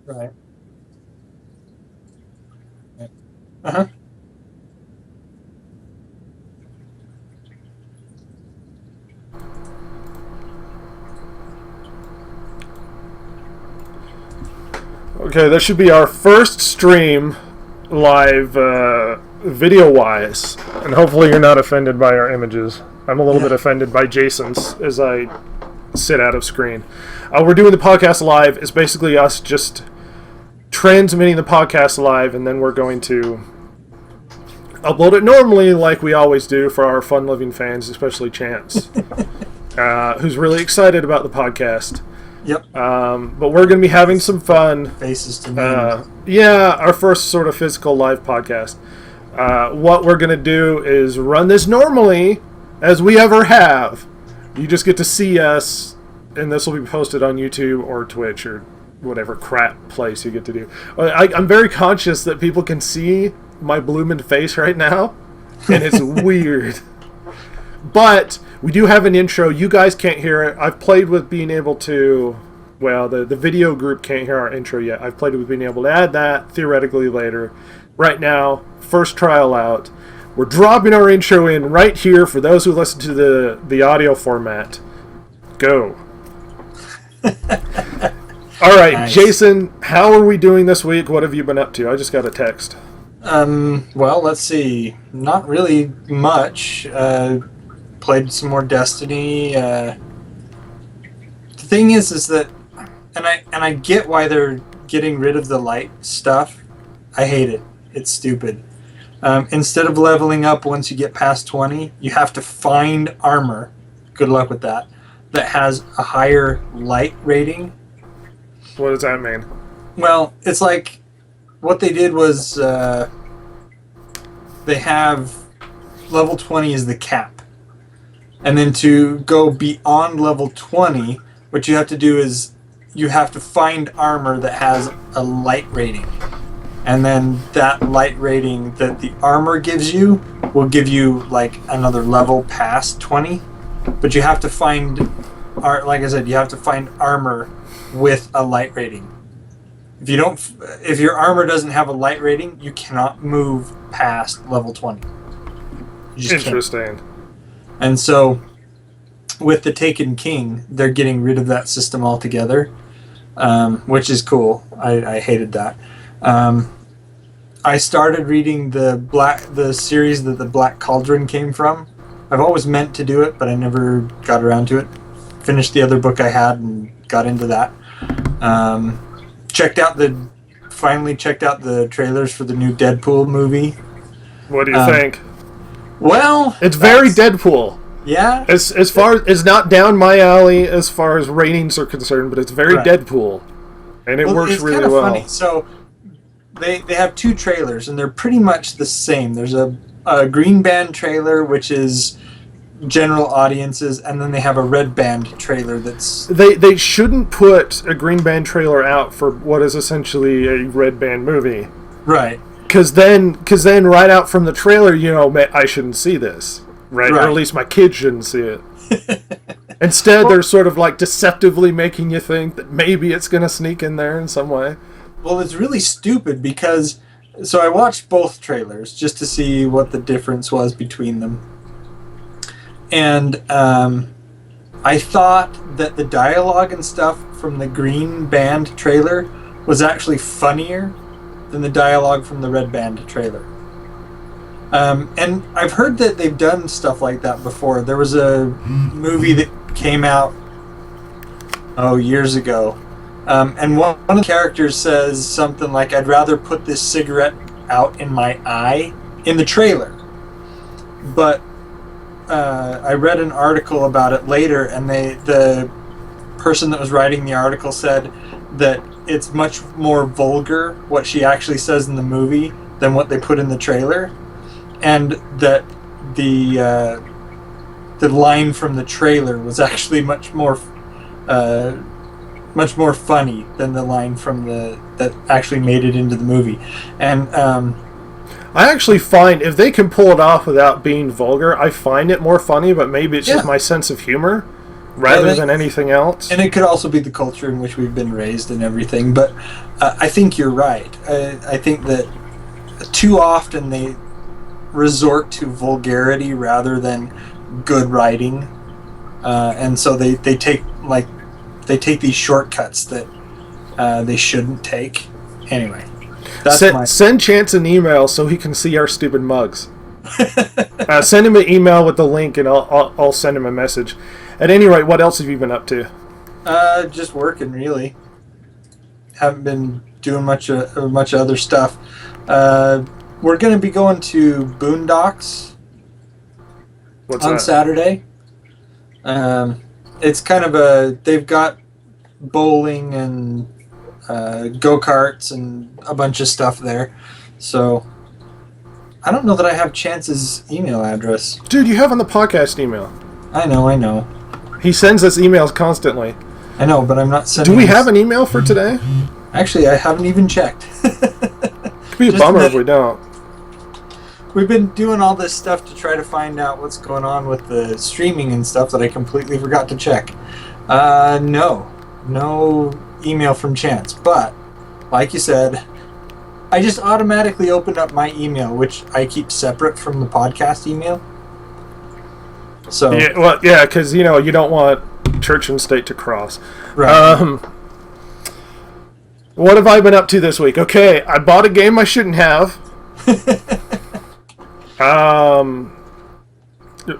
Right. Uh-huh. Okay, this should be our first stream live video-wise, and hopefully you're not offended by our images. I'm a little bit offended by Jason's as I sit out of screen. We're doing the podcast live. It's basically us just transmitting the podcast live, and then we're going to upload it normally like we always do for our fun-loving fans, especially Chance, who's really excited about the podcast. Yep. But we're going to be having some fun. Faces to names. Yeah, our first sort of physical live podcast. What we're going to do is run this normally, as we ever have. You just get to see us, and this will be posted on YouTube or Twitch or whatever crap place you get to do. I'm very conscious that people can see my bloomin' face right now, and it's weird. But we do have an intro. You guys can't hear it. I've played with being able to... Well, the video group can't hear our intro yet. I've played with being able to add that, theoretically, later. Right now, first trial out. We're dropping our intro in right here for those who listen to the audio format. Go. All right, nice. Jason, how are we doing this week? What have you been up to? I just got a text. Well, let's see. Not really much. Played some more Destiny. The thing is that, and I get why they're getting rid of the light stuff. I hate it. It's stupid. Instead of leveling up once you get past 20, you have to find armor. Good luck with that. That has a higher light rating. What does that mean? Well, it's like what they did was they have level 20 is the cap. And then to go beyond level 20, what you have to do is you have to find armor that has a light rating. And then that light rating that the armor gives you will give you like another level past 20. But you have to find, like I said, you have to find armor with a light rating. If your armor doesn't have a light rating, you cannot move past level 20. Interesting. Can't. And so, with the Taken King, they're getting rid of that system altogether, which is cool. I hated that. I started reading the series that the Black Cauldron came from. I've always meant to do it, but I never got around to it. Finished the other book I had and got into that. Finally checked out the trailers for the new Deadpool movie. What do you think? Well, it's very Deadpool. Yeah. As far as it's not down my alley as far as ratings are concerned, but it's very Deadpool, and it works really well. Funny. So they have two trailers, and they're pretty much the same. There's a green band trailer, which is general audiences, and then they have a red band trailer that's... They shouldn't put a green band trailer out for what is essentially a red band movie. Right. Because then right out from the trailer, I shouldn't see this. Right? Or at least my kids shouldn't see it. Instead, they're sort of like deceptively making you think that maybe it's going to sneak in there in some way. Well, it's really stupid because... So I watched both trailers just to see what the difference was between them. And I thought that the dialogue and stuff from the Green Band trailer was actually funnier than the dialogue from the Red Band trailer. And I've heard that they've done stuff like that before. There was a movie that came out years ago. And one of the characters says something like, "I'd rather put this cigarette out in my eye," in the trailer. But I read an article about it later, and the person that was writing the article said that it's much more vulgar what she actually says in the movie than what they put in the trailer, and that the line from the trailer was actually much more funny than the line from that actually made it into the movie. And I actually find if they can pull it off without being vulgar, I find it more funny, but maybe it's just my sense of humor. rather than anything else. And it could also be the culture in which we've been raised and everything. But I think you're right. I think that too often they resort to vulgarity rather than good writing, and so they take these shortcuts that they shouldn't take. Anyway, send Chance an email so he can see our stupid mugs. Send him an email with the link, and I'll send him a message. At any rate, what else have you been up to? Just working, really. Haven't been doing much other stuff. We're going to be going to Boondocks on Saturday. It's kind of they've got bowling and go-karts and a bunch of stuff there. So I don't know that I have Chance's email address. Dude, you have on the podcast email. I know. He sends us emails constantly. I know, but I'm not sending... Do we have an email for today? Actually, I haven't even checked. Could be a bummer if we don't. We've been doing all this stuff to try to find out what's going on with the streaming and stuff that I completely forgot to check. No email from Chance. But, like you said, I just automatically opened up my email, which I keep separate from the podcast email. So yeah, because you don't want church and state to cross. Right. What have I been up to this week? Okay, I bought a game I shouldn't have.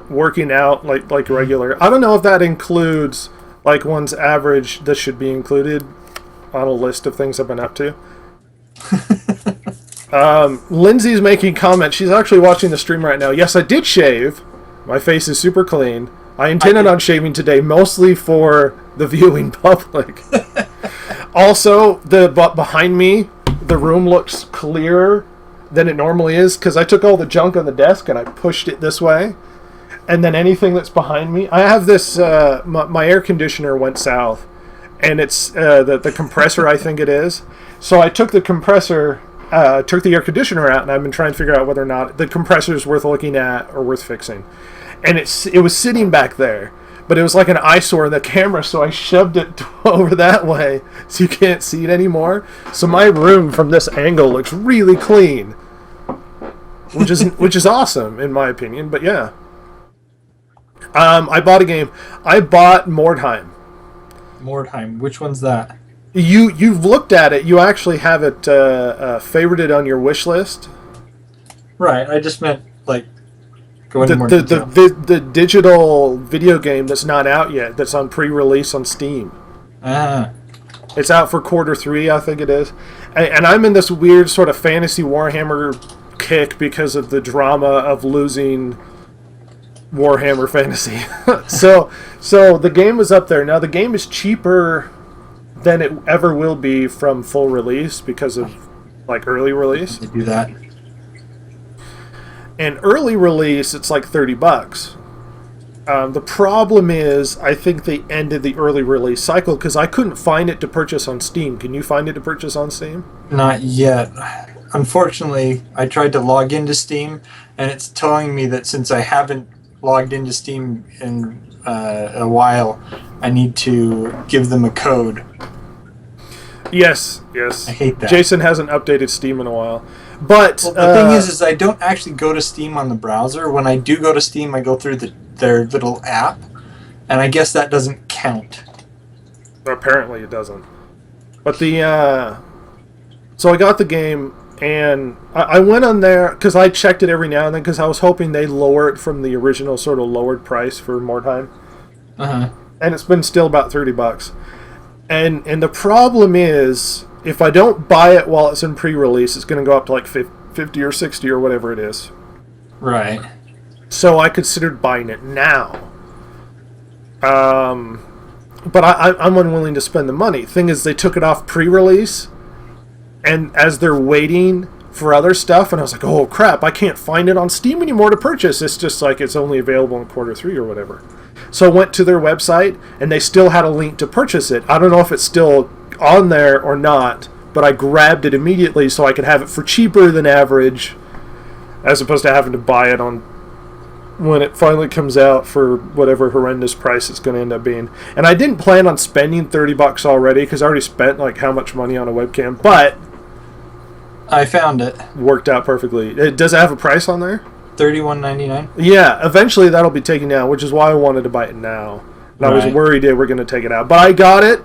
Working out like regular. I don't know if that includes like one's average. This should be included on a list of things I've been up to. Lindsay's making comments. She's actually watching the stream right now. Yes, I did shave. My face is super clean. I intended on shaving today, mostly for the viewing public. Also, behind me, the room looks clearer than it normally is because I took all the junk on the desk and I pushed it this way. And then anything that's behind me, I have this. My air conditioner went south, and it's the compressor. I think it is. So I took the compressor. Took the air conditioner out, and I've been trying to figure out whether or not the compressor is worth looking at or worth fixing. And it was sitting back there, but it was like an eyesore in the camera, so I shoved it over that way so you can't see it anymore. So my room from this angle looks really clean, which is awesome in my opinion. But yeah, I bought a game. I bought Mordheim. Mordheim. Which one's that? You've looked at it. You actually have it favorited on your wish list. Right. I just meant like go into more detail. The digital video game that's not out yet. That's on pre-release on Steam. It's out for Q3, I think it is. And I'm in this weird sort of fantasy Warhammer kick because of the drama of losing Warhammer Fantasy. so the game is up there now. The game is cheaper than it ever will be from full release because of like early release. They do that. And early release, it's like $30. The problem is, I think they ended the early release cycle because I couldn't find it to purchase on Steam. Can you find it to purchase on Steam? Not yet. Unfortunately, I tried to log into Steam, and it's telling me that since I haven't logged into Steam in a while, I need to give them a code. Yes. I hate that. Jason hasn't updated Steam in a while. But the thing is I don't actually go to Steam on the browser. When I do go to Steam, I go through their little app, and I guess that doesn't count. Apparently it doesn't. But so I got the game, and I went on there, because I checked it every now and then, because I was hoping they'd lower it from the original sort of lowered price for Mordheim. And it's been still about $30. And the problem is, if I don't buy it while it's in pre-release, it's going to go up to like 50 or 60 or whatever it is. Right. So I considered buying it now. But I'm unwilling to spend the money. Thing is, they took it off pre-release, and as they're waiting for other stuff, and I was like, oh crap, I can't find it on Steam anymore to purchase. It's just like it's only available in Q3 or whatever. So I went to their website, and they still had a link to purchase it. I don't know if it's still on there or not, but I grabbed it immediately so I could have it for cheaper than average, as opposed to having to buy it on when it finally comes out for whatever horrendous price it's going to end up being. And I didn't plan on spending $30 already because I already spent like how much money on a webcam, but I found it. worked out perfectly. Does it have a price on there? $31.99. Yeah, eventually that'll be taken down, which is why I wanted to buy it now. And I was Right. worried they were going to take it out. But I got it,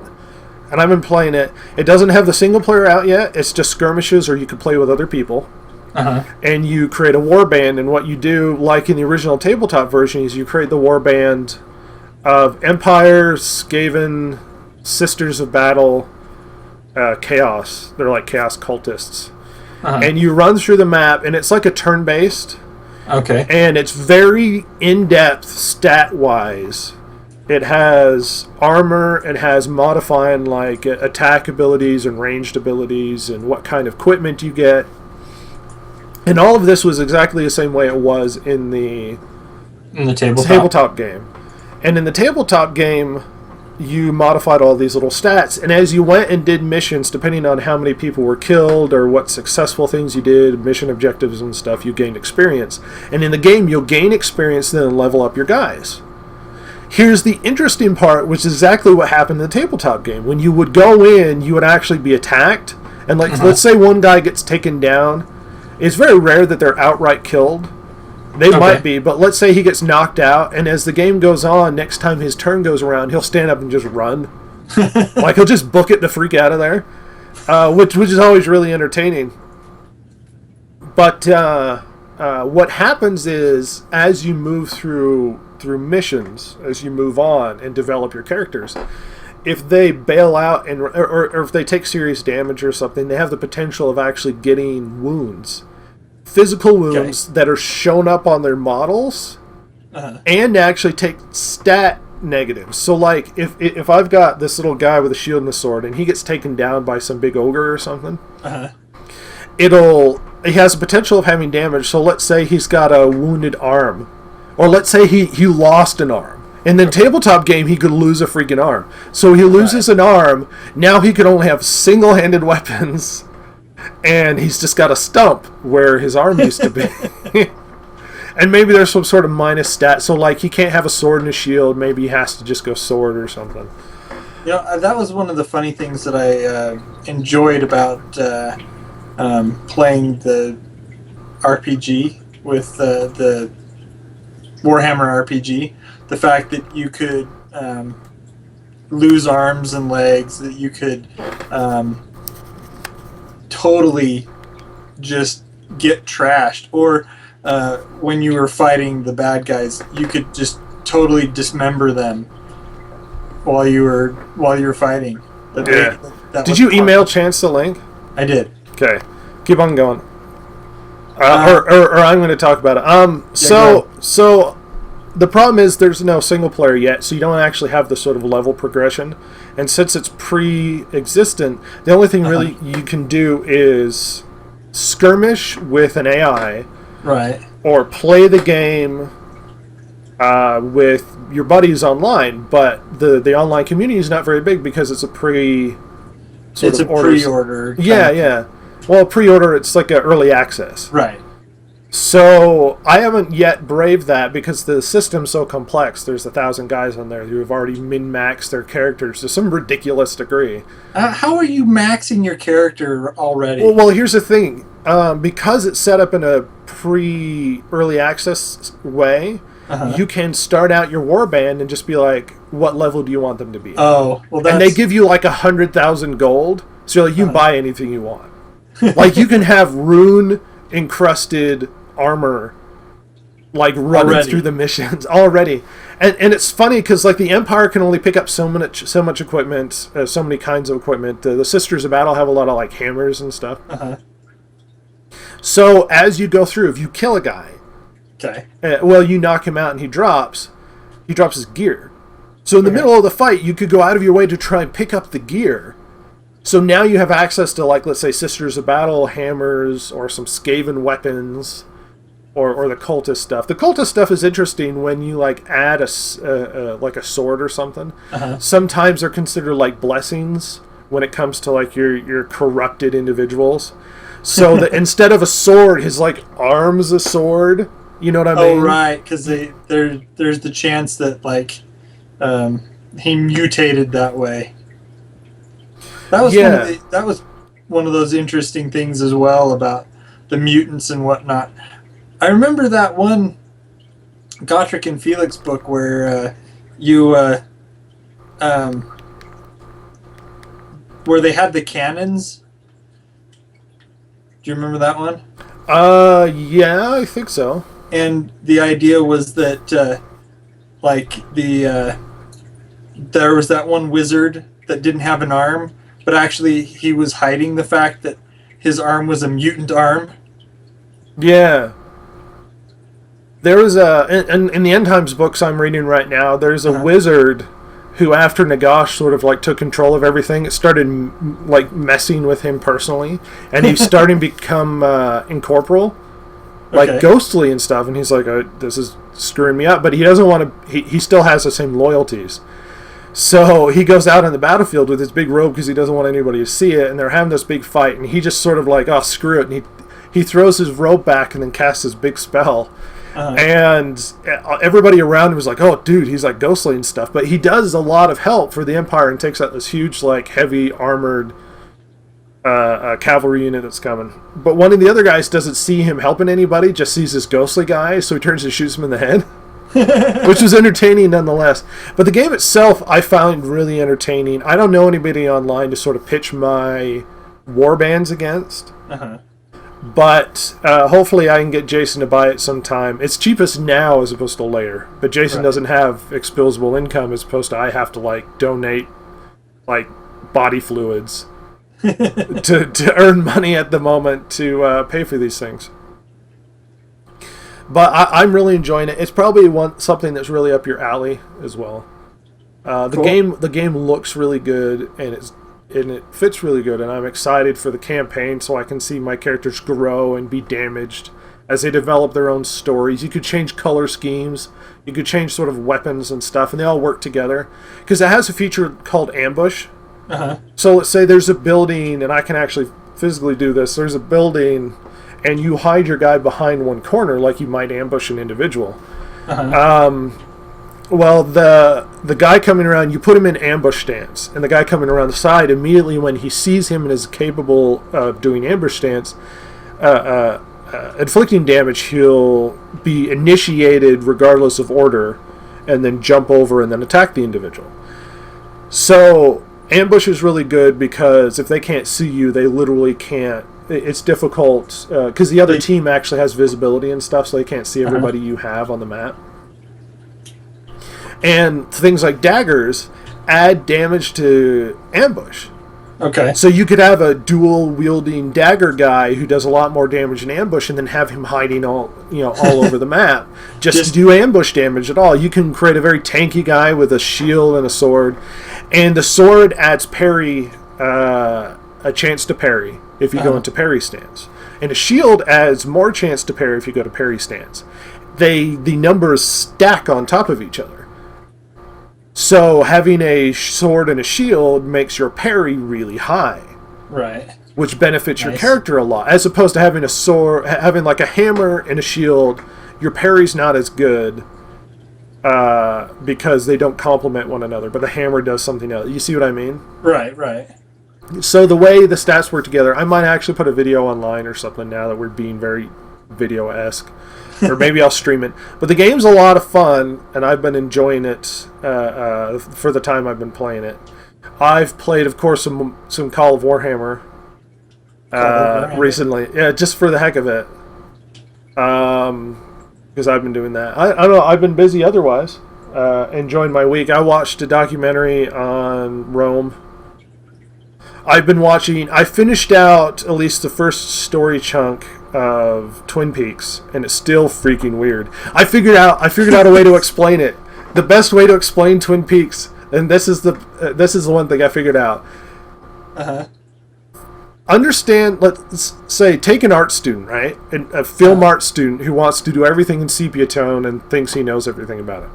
and I've been playing it. It doesn't have the single player out yet. It's just skirmishes, or you can play with other people. And you create a warband, and what you do, like in the original tabletop version, is you create the warband of Empire, Skaven, Sisters of Battle, Chaos. They're like Chaos cultists. And you run through the map, and it's like a turn-based. Okay. And it's very in-depth stat-wise. It has armor, it has modifying like attack abilities and ranged abilities and what kind of equipment you get. And all of this was exactly the same way it was in the tabletop game. And in the tabletop game, you modified all these little stats, and as you went and did missions, depending on how many people were killed or what successful things you did, mission objectives and stuff, you gained experience. And in the game, you'll gain experience, then level up your guys. Here's the interesting part, which is exactly what happened in the tabletop game. When you would go in, you would actually be attacked, and like let's say one guy gets taken down. It's very rare that they're outright killed. They might be, but let's say he gets knocked out, and as the game goes on, next time his turn goes around, he'll stand up and just run. Like, he'll just book it to freak out of there, which is always really entertaining. But what happens is, as you move through missions, as you move on and develop your characters, if they bail out and or if they take serious damage or something, they have the potential of actually getting wounds. Physical wounds that are shown up on their models and actually take stat negatives. So like if I've got this little guy with a shield and a sword and he gets taken down by some big ogre or something, he has the potential of having damage. So let's say he's got a wounded arm, or let's say he lost an arm. In the tabletop game, he could lose a freaking arm. So he loses an arm. Now he can only have single-handed weapons. And he's just got a stump where his arm used to be. And maybe there's some sort of minus stat. So, like, he can't have a sword and a shield. Maybe he has to just go sword or something. You know, that was one of the funny things that I enjoyed about playing the RPG with the Warhammer RPG. The fact that you could lose arms and legs, that you could totally just get trashed, or when you were fighting the bad guys, you could just totally dismember them while you were fighting. Did you email Chance the link? I did. Okay, keep on going. Or I'm going to talk about it. So the problem is there's no single player yet, so you don't actually have the sort of level progression. And since it's pre-existent, the only thing really you can do is skirmish with an AI, right, or play the game with your buddies online. But the online community is not very big because it's a pre-order. Yeah. Well, pre-order, it's like an early access. Right. So I haven't yet braved that because the system's so complex. There's 1,000 guys on there who have already min-maxed their characters to some ridiculous degree. How are you maxing your character already? Well, here's the thing. Because it's set up in a pre-early access way, you can start out your warband and just be like, what level do you want them to be? Oh, well, that's... And they give you like 100,000 gold, so you're like, you can buy anything you want. Like, you can have rune-encrusted armor, like, running through the missions already. And it's funny because, like, the Empire can only pick up so much equipment, so many kinds of equipment. The Sisters of Battle have a lot of, like, hammers and stuff. So as you go through, if you kill a guy, you knock him out and he drops his gear. So in the middle of the fight, you could go out of your way to try and pick up the gear. So now you have access to, like, let's say, Sisters of Battle, hammers, or some Skaven weapons, or the cultist stuff. The cultist stuff is interesting when you, like, add like a sword or something. Sometimes they're considered, like, blessings when it comes to, like, your corrupted individuals. So that instead of a sword, his, like, arm's a sword. You know what I Oh, mean? right, because there's the chance that like he mutated that way. That was Yeah. that was one of those interesting things as well about the mutants and whatnot. I remember that one Gotrek and Felix book where you where they had the cannons. Do you remember that one? Yeah, I think so. And the idea was that like there was that one wizard that didn't have an arm, but actually he was hiding the fact that his arm was a mutant arm. Yeah. There was in the End Times books I'm reading right now, there's a wizard who, after Nagash sort of like took control of everything, it started like messing with him personally, and he's starting to become incorporeal, like ghostly and stuff. And he's like, "This is screwing me up," but he doesn't want to. He still has the same loyalties. So he goes out on the battlefield with his big robe because he doesn't want anybody to see it, and they're having this big fight, and he just sort of like, "Oh, screw it," and he throws his robe back and then casts his big spell. And everybody around him was like, "Oh, dude, he's like ghostly and stuff." But he does a lot of help for the Empire and takes out this huge, like, heavy armored cavalry unit that's coming. But one of the other guys doesn't see him helping anybody; just sees this ghostly guy, so he turns and shoots him in the head, which was entertaining nonetheless. But the game itself, I found really entertaining. I don't know anybody online to sort of pitch my war bands against. But hopefully I can get Jason to buy it sometime. It's cheapest now as opposed to later. But Jason doesn't have exposable income as opposed to I have to like donate like body fluids to earn money at the moment to pay for these things. But I'm really enjoying it. It's probably something that's really up your alley as well. The game looks really good and it fits really good, and I'm excited for the campaign so I can see my characters grow and be damaged as they develop their own stories. You could change color schemes, you could change sort of weapons and stuff, and they all work together. Because it has a feature called Ambush. So let's say there's a building, and I can actually physically do this. There's a building, and you hide your guy behind one corner like you might ambush an individual. Well, the guy coming around, you put him in ambush stance, and the guy coming around the side, immediately when he sees him and is capable of doing ambush stance, inflicting damage, he'll be initiated regardless of order, and then jump over and then attack the individual. So, ambush is really good because if they can't see you, they literally can't. It's difficult, because the other team actually has visibility and stuff, so they can't see everybody you have on the map. And things like daggers add damage to ambush. So you could have a dual wielding dagger guy who does a lot more damage in ambush, and then have him hiding all over the map just to do ambush damage at all. You can create a very tanky guy with a shield and a sword, and the sword adds parry, a chance to parry if you go into parry stance, and a shield adds more chance to parry if you go to parry stance. The numbers stack on top of each other. So having a sword and a shield makes your parry really high. Which benefits your character a lot. As opposed to having a sword, having like a hammer and a shield, your parry's not as good because they don't complement one another. But the hammer does something else. You see what I mean? So the way the stats work together, I might actually put a video online or something now that we're being very video-esque. Or maybe I'll stream it. But the game's a lot of fun, and I've been enjoying it for the time I've been playing it. I've played, of course, some Call of Warhammer recently. Yeah, just for the heck of it. Because I've been doing that. I don't know, I've been busy otherwise. Enjoying my week. I watched a documentary on Rome. I finished out at least the first story chunk of Twin Peaks, and it's still freaking weird. I figured out a way to explain it. The best way to explain Twin Peaks, and this is the one thing I figured out. Understand, let's say, take an art student, right? A film art student who wants to do everything in sepia tone and thinks he knows everything about it.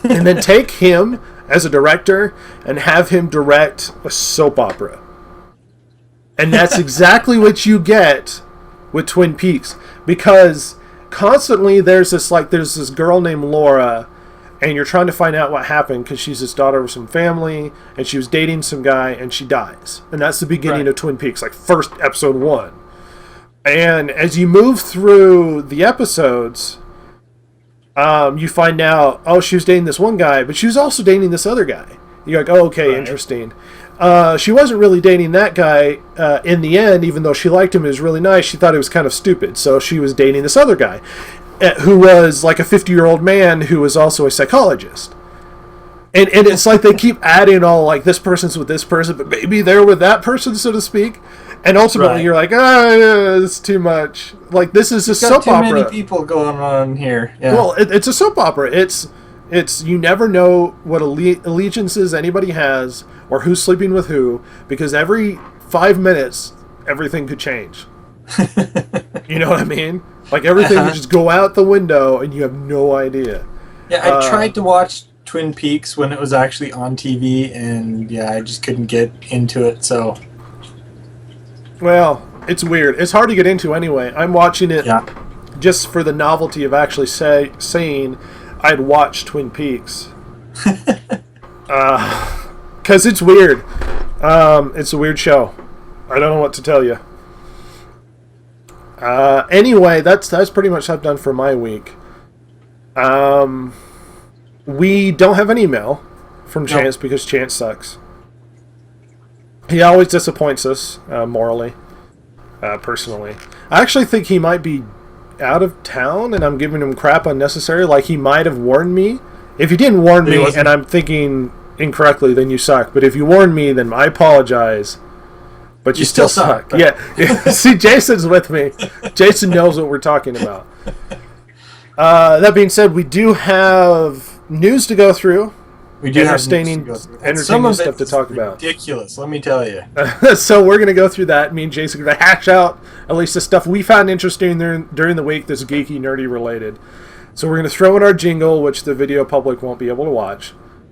And then take him as a director and have him direct a soap opera. And that's exactly what you get with Twin Peaks, because constantly there's this girl named Laura, and you're trying to find out what happened because she's this daughter of some family, and she was dating some guy, and she dies. And that's the beginning of Twin Peaks, like first episode 1. And as you move through the episodes, you find out, oh, she was dating this one guy, but she was also dating this other guy. You're like, oh, okay, interesting. She wasn't really dating that guy in the end, even though she liked him. It was really nice. She thought he was kind of stupid, so she was dating this other guy, who was like a 50-year-old man who was also a psychologist. And it's like they keep adding all, like, this person's with this person, but maybe they're with that person, so to speak. And ultimately, you're like, it's too much. Like, this is a soap opera. Too many people going on here. Yeah. Well, it's a soap opera. It's you never know what allegiances anybody has or who's sleeping with who, because every 5 minutes, everything could change. You know what I mean? Like, everything would just go out the window, and you have no idea. Yeah, I tried to watch Twin Peaks when it was actually on TV, and I just couldn't get into it, so... Well, it's weird. It's hard to get into anyway. I'm watching it just for the novelty of actually saying I'd watch Twin Peaks. Because it's weird. It's a weird show. I don't know what to tell you. Anyway, that's pretty much what I've done for my week. We don't have an email from Chance because Chance sucks. He always disappoints us morally, personally. I actually think he might be out of town, and I'm giving him crap unnecessary. Like, he might have warned me. If you didn't warn me and I'm thinking incorrectly, then you suck. But if you warned me, then I apologize. But you still suck. But... Yeah. See, Jason's with me. Jason knows what we're talking about. That being said, we do have news to go through. We do have entertaining stuff to talk about. Ridiculous, let me tell you. So we're going to go through that. Me and Jason are going to hash out at least the stuff we found interesting during the week that's geeky, nerdy related. So we're going to throw in our jingle, which the video public won't be able to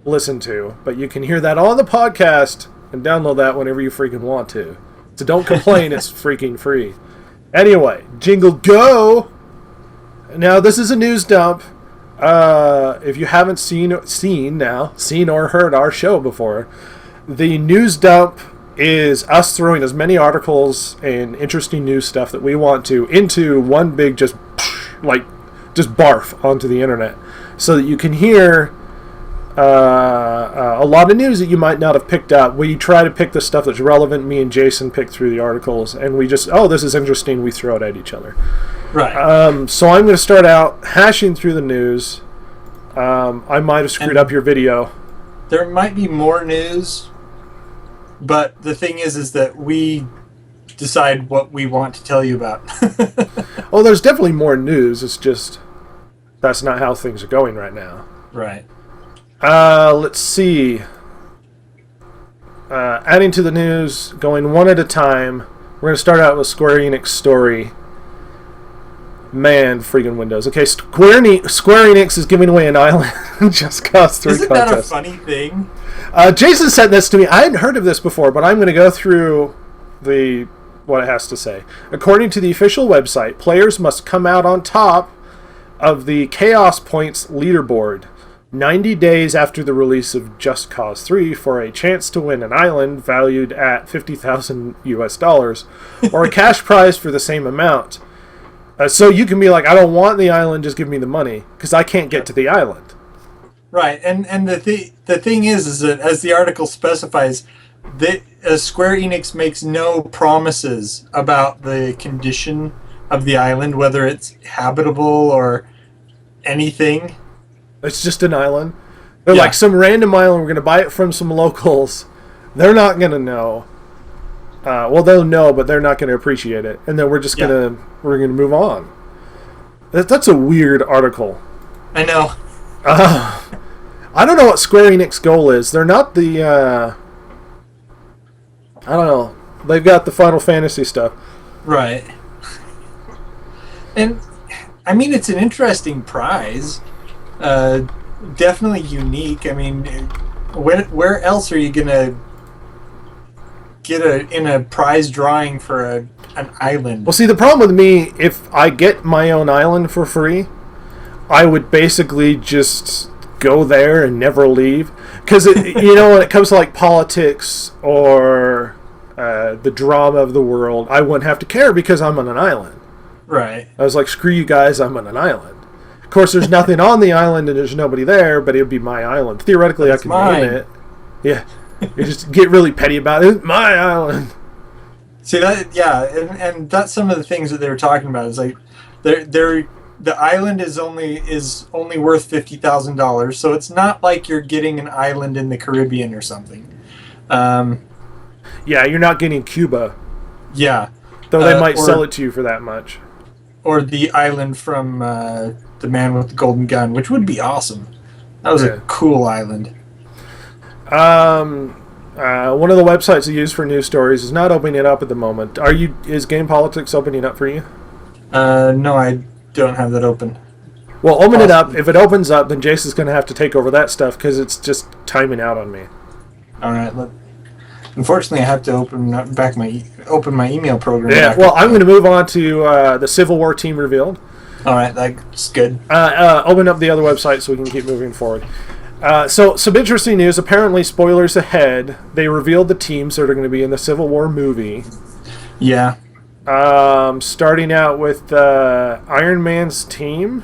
listen to. But you can hear that on the podcast and download that whenever you freaking want to. So don't complain, it's freaking free. Anyway, jingle go! Now, this is a news dump. If you haven't seen or heard our show before, the news dump is us throwing as many articles and interesting news stuff that we want to into one big just barf onto the internet, so that you can hear a lot of news that you might not have picked up. We try to pick the stuff that's relevant. Me and Jason pick through the articles, and we just, this is interesting, we throw it at each other. Right. So I'm going to start out hashing through the news. I might have screwed up your video. There might be more news, but the thing is that we decide what we want to tell you about. Oh, there's definitely more news. It's just that's not how things are going right now. Right. Let's see. Adding to the news, going one at a time. We're going to start out with Square Enix story. Man, freaking Windows. Okay, Square Enix is giving away an island Just Cause 3 Isn't contest. that a funny thing? Jason sent this to me. I hadn't heard of this before, but I'm going to go through what it has to say. According to the official website, players must come out on top of the Chaos Points leaderboard 90 days after the release of Just Cause 3 for a chance to win an island valued at $50,000 or a cash prize for the same amount. So you can be like, I don't want the island, just give me the money, because I can't get to the island. Right, and the thing is that, as the article specifies, that Square Enix makes no promises about the condition of the island, whether it's habitable or anything. It's just an island. They're like some random island, we're going to buy it from some locals. They're not going to know. Well, they'll know, but they're not going to appreciate it, and then we're just gonna move on. That's a weird article. I know. I don't know what Square Enix goal is. They're not the. I don't know. They've got the Final Fantasy stuff, right? And I mean, it's an interesting prize. Definitely unique. I mean, where else are you gonna get in a prize drawing for an island. Well, see, the problem with me, if I get my own island for free, I would basically just go there and never leave. Because, you know, when it comes to, like, politics or the drama of the world, I wouldn't have to care because I'm on an island. Right. I was like, screw you guys, I'm on an island. Of course, there's nothing on the island and there's nobody there, but it would be my island. Theoretically, That's I could name it. Yeah. You just get really petty about it. It's my island. See that? Yeah, and that's some of the things that they were talking about. Is like, the island is only worth $50,000, so it's not like you're getting an island in the Caribbean or something. Yeah, you're not getting Cuba. Yeah, Though they might sell it to you for that much. Or the island from The Man with the Golden Gun, which would be awesome. That was a cool island. One of the websites I use for news stories is not opening it up at the moment. Is Game Politics opening up for you? No, I don't have that open. Well, open it up. If it opens up, then Jason's going to have to take over that stuff because it's just timing out on me. All right. Unfortunately, I have to open my email program. Yeah. Well, I'm going to move on to the Civil War team revealed. All right, that's good. Open up the other website so we can keep moving forward. So, some interesting news. Apparently, spoilers ahead. They revealed the teams that are going to be in the Civil War movie. Yeah. Starting out with Iron Man's team.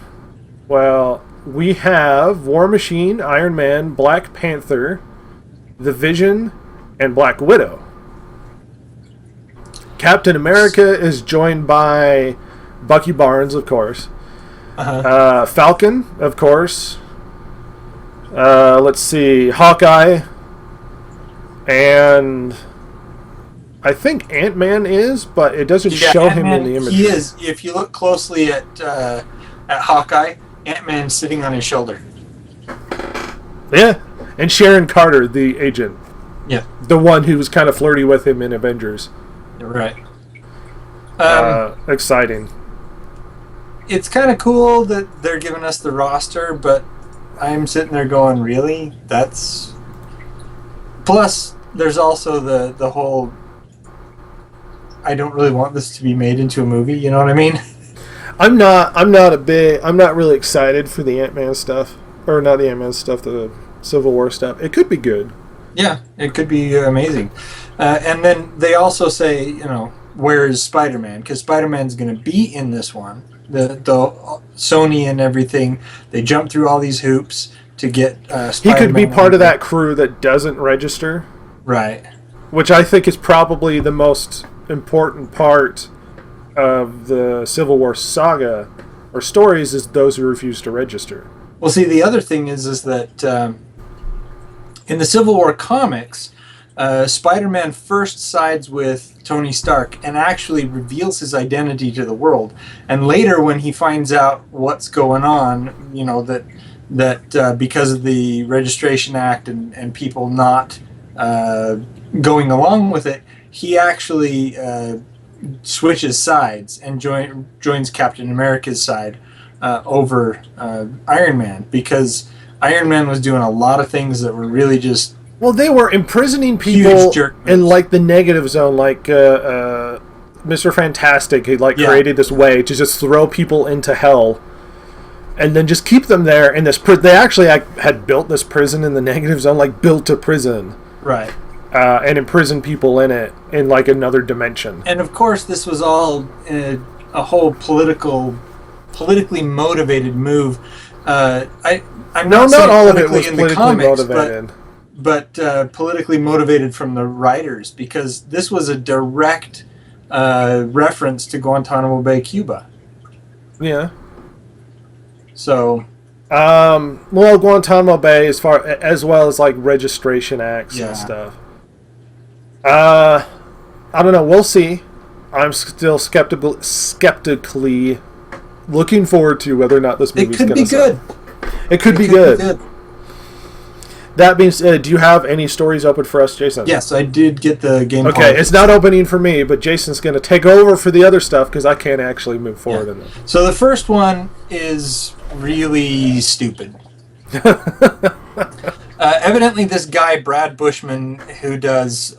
Well, we have War Machine, Iron Man, Black Panther, The Vision, and Black Widow. Captain America is joined by Bucky Barnes, of course. Falcon, of course. Let's see, Hawkeye, and I think Ant-Man is, but it doesn't show him in the image. He is. If you look closely at Hawkeye, Ant-Man's sitting on his shoulder. Yeah, and Sharon Carter, the agent. Yeah. The one who was kind of flirty with him in Avengers. Right. Exciting. It's kind of cool that they're giving us the roster, but I'm sitting there going, really? That's... Plus, there's also the whole... I don't really want this to be made into a movie, you know what I mean? I'm not really excited for the Ant-Man stuff. Or not the Ant-Man stuff, the Civil War stuff. It could be good. Yeah, it could be amazing. And then they also say, where is Spider-Man? Because Spider-Man's going to be in this one. The Sony and everything, they jump through all these hoops to get Spider-Man. He could be part of that crew that doesn't register. Right. Which I think is probably the most important part of the Civil War saga or stories is those who refuse to register. Well, see, the other thing is that in the Civil War comics, Spider-Man first sides with Tony Stark and actually reveals his identity to the world. And later, when he finds out what's going on, that because of the Registration Act and people not going along with it, he actually switches sides and joins Captain America's side over Iron Man, because Iron Man was doing a lot of things that were really just... Well, they were imprisoning people in, like, the negative zone, like Mr. Fantastic, he created this way to just throw people into hell and then just keep them there in this... They actually had built this prison in the negative zone, like, built a prison. Right. And imprisoned people in it in, like, another dimension. And, of course, this was all a whole politically motivated move. I'm not all of it was in the politically comics, motivated. But politically motivated from the writers, because this was a direct reference to Guantanamo Bay, Cuba. Yeah. So... well, Guantanamo Bay, as well as, like, registration acts and stuff. I don't know. We'll see. I'm still skeptically looking forward to whether or not this movie's going to... It could be good. It could be good. That being said, do you have any stories open for us, Jason? Yes, I did get the game. Okay, it's not opening for me, but Jason's going to take over for the other stuff because I can't actually move forward in it. So the first one is really stupid. Evidently, this guy, Brad Bushman, who does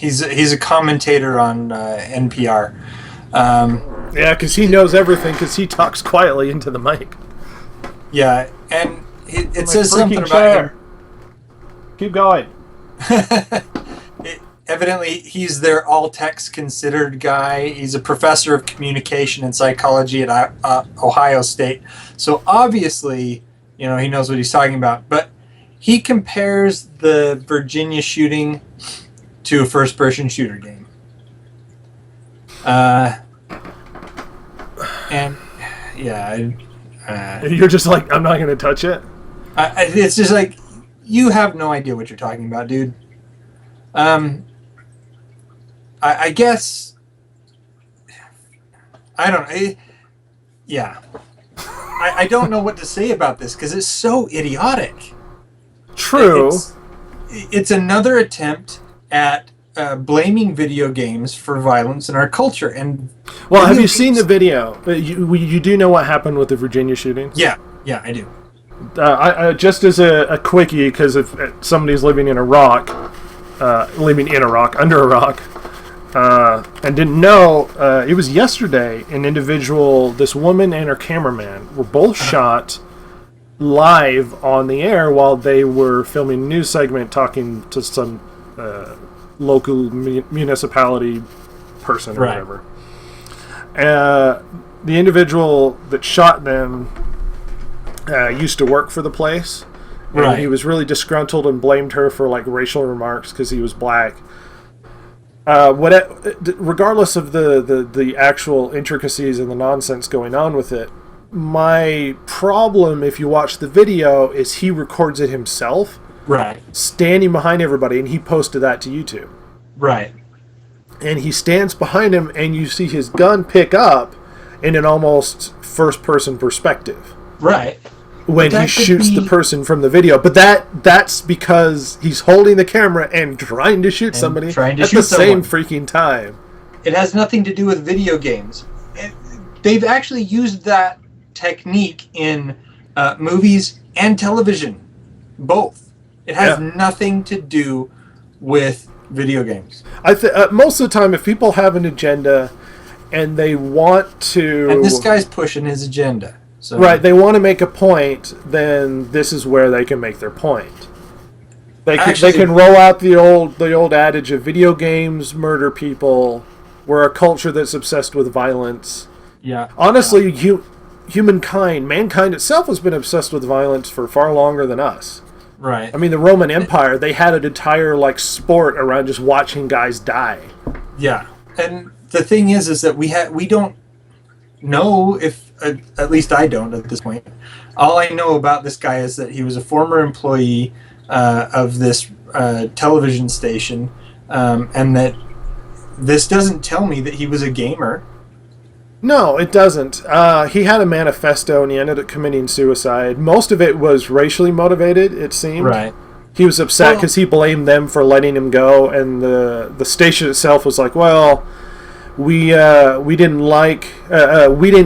He's a commentator on NPR. Yeah, because he knows everything because he talks quietly into the mic. Yeah, and it My says something freaking about chair. him. Keep going. Evidently, he's their all text considered guy. He's a professor of communication and psychology at Ohio State. So obviously, he knows what he's talking about. But he compares the Virginia shooting to a first-person shooter game. And yeah, You're just like, I'm not going to touch it. it's just like, you have no idea what you're talking about, dude. I guess I don't know. Yeah, I don't know what to say about this because it's so idiotic. True. It's another attempt at blaming video games for violence in our culture. And Well, have you seen the video? You do know what happened with the Virginia shootings? Yeah, I do. I just as a quickie, because if somebody's living in Iraq, under a rock, and didn't know, it was yesterday, this woman and her cameraman were both shot live on the air while they were filming a news segment talking to some local municipality person or whatever. The individual that shot them used to work for the place. And he was really disgruntled and blamed her for racial remarks because he was black. Regardless of the actual intricacies and the nonsense going on with it, my problem, if you watch the video, is he records it himself, standing behind everybody, and he posted that to YouTube. And he stands behind him, and you see his gun pick up in an almost first-person perspective. When he shoots the person from the video. But that's because he's holding the camera and trying to shoot somebody at the same freaking time. It has nothing to do with video games. They've actually used that technique in movies and television. Both. It has nothing to do with video games. Most of the time, if people have an agenda and they want to... And this guy's pushing his agenda. So. Right, they want to make a point, then this is where they can make their point. They can roll out the old adage of video games murder people. We're a culture that's obsessed with violence. Yeah. Honestly, mankind itself has been obsessed with violence for far longer than us. Right. I mean, the Roman Empire, they had an entire sport around just watching guys die. Yeah. And the thing is that we don't know if, at least I don't at this point. All I know about this guy is that he was a former employee of this television station, and that this doesn't tell me that he was a gamer. No, it doesn't. He had a manifesto, and he ended up committing suicide. Most of it was racially motivated, it seemed. Right. He was upset because he blamed them for letting him go, and the station itself was like, well... We didn't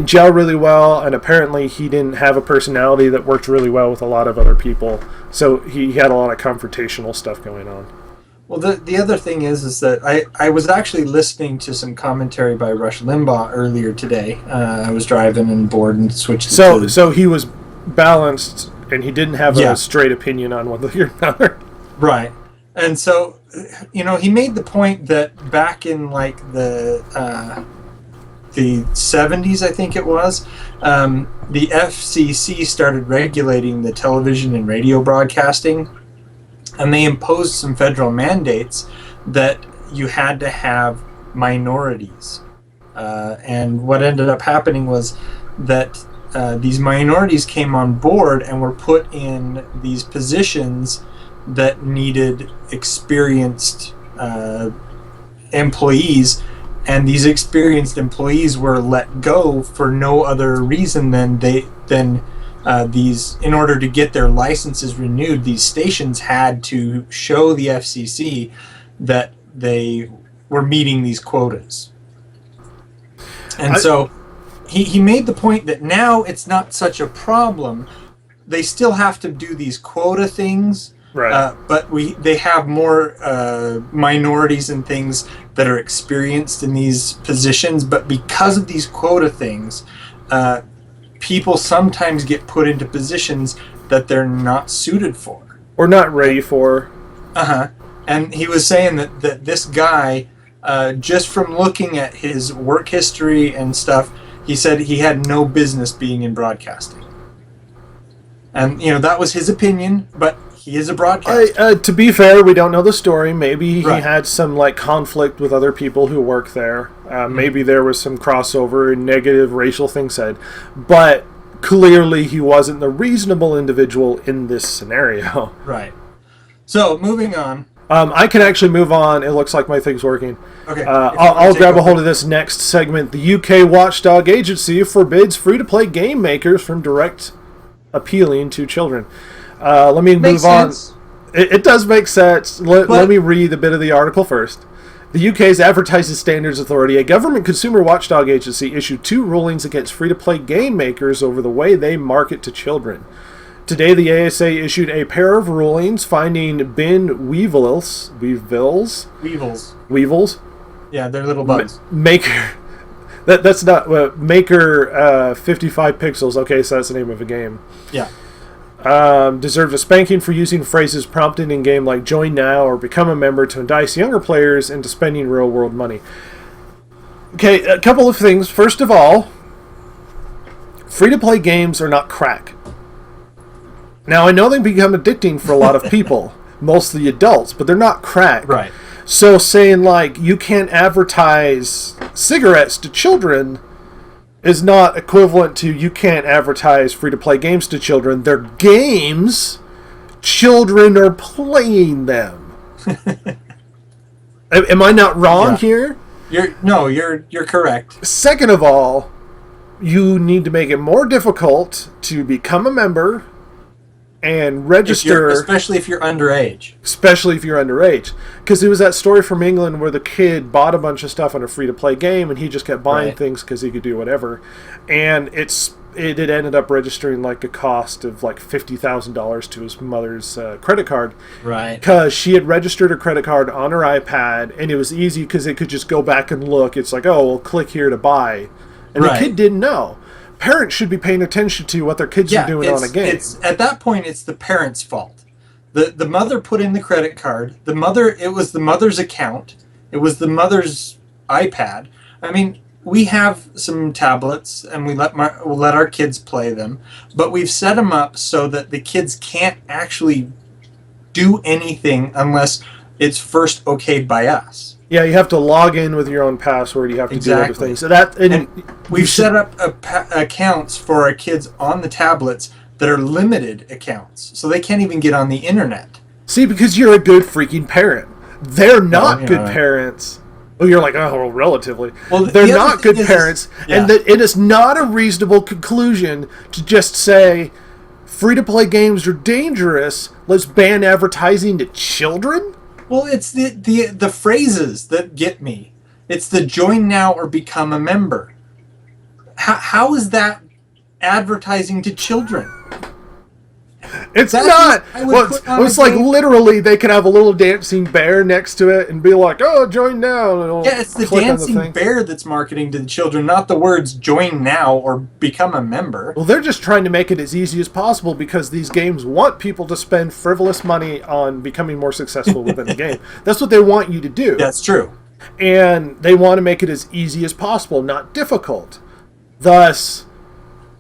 gel really well, and apparently he didn't have a personality that worked really well with a lot of other people. So he had a lot of confrontational stuff going on. Well, the other thing is that I was actually listening to some commentary by Rush Limbaugh earlier today. I was driving and bored and switched. So he was balanced, and he didn't have a straight opinion on one thing or another. Right. And so, he made the point that back in the 70s, I think it was, the FCC started regulating the television and radio broadcasting, and they imposed some federal mandates that you had to have minorities. And what ended up happening was that these minorities came on board and were put in these positions that needed experienced employees, and these experienced employees were let go for no other reason than these, in order to get their licenses renewed, these stations had to show the FCC that they were meeting these quotas. And so he made the point that now it's not such a problem. They still have to do these quota things, Right. But they have more minorities and things that are experienced in these positions. But because of these quota things, people sometimes get put into positions that they're not suited for. Or not ready for. Uh-huh. And he was saying that this guy, just from looking at his work history and stuff, he said he had no business being in broadcasting. And, that was his opinion, but he is a broadcaster. To be fair, we don't know the story. Maybe he Right. had some conflict with other people who work there. Maybe there was some crossover and negative racial things said. But clearly he wasn't the reasonable individual in this scenario. Right. So, moving on. I can actually move on. It looks like my thing's working. Okay. I'll grab a hold of this next segment. The UK Watchdog Agency forbids free-to-play game makers from direct appealing to children. Let me Makes move on. sense. It does make sense. Let me read a bit of the article first. The UK's Advertising Standards Authority, a government consumer watchdog agency, issued 2 rulings against free-to-play game makers over the way they market to children. Today, the ASA issued a pair of rulings finding Ben Weevils, Weevils. Yeah, they're little bugs. Maker. That's not Maker 55 Pixels. Okay, so that's the name of a game. Yeah. Deserved a spanking for using phrases prompted in game like "join now" or "become a member" to entice younger players into spending real-world money. Okay, a couple of things. First of all, free-to-play games are not crack. Now, I know they become addicting for a lot of people, mostly adults, but they're not crack. Right. So saying, you can't advertise cigarettes to children is not equivalent to you can't advertise free-to-play games to children. They're games. Children are playing them. Am I not wrong here? You're correct. Second of all, you need to make it more difficult to become a member and register, Especially if you're underage. Because it was that story from England where the kid bought a bunch of stuff on a free-to-play game and he just kept buying Right. things because he could do whatever, and it ended up registering a cost of $50,000 to his mother's credit card, Right. because she had registered her credit card on her iPad, and it was easy because it could just go back and look. It's click here to buy, and Right. the kid didn't know. Parents should be paying attention to what their kids are doing on a game. It's at that point it's the parents' fault. The mother put in the credit card. It was the mother's account. It was the mother's iPad. I mean, we have some tablets and we'll let our kids play them, but we've set them up so that the kids can't actually do anything unless it's first okayed by us. Yeah, you have to log in with your own password. You have to do other Exactly. things. So that And we've set up accounts for our kids on the tablets that are limited accounts, so they can't even get on the internet. see, because you're a good freaking parent. They're not yeah. good parents. Well, you're relatively. Well, they're the other not thing good is- parents, yeah. and that it is not a reasonable conclusion to just say free-to-play games are dangerous. Let's ban advertising to children. Well, it's the phrases that get me. It's the join now or become a member. How is that advertising to children? It's That's not. what I would Well, put on it's a like game. literally they could have a little dancing bear next to it and be like, "Oh, join now." And it'll Yeah, it's the click on dancing thing. bear that's marketing to the children, not the words join now or become a member. Well, they're just trying to make it as easy as possible because these games want people to spend frivolous money on becoming more successful within the game. That's what they want you to do. That's true. And they want to make it as easy as possible, not difficult. Thus,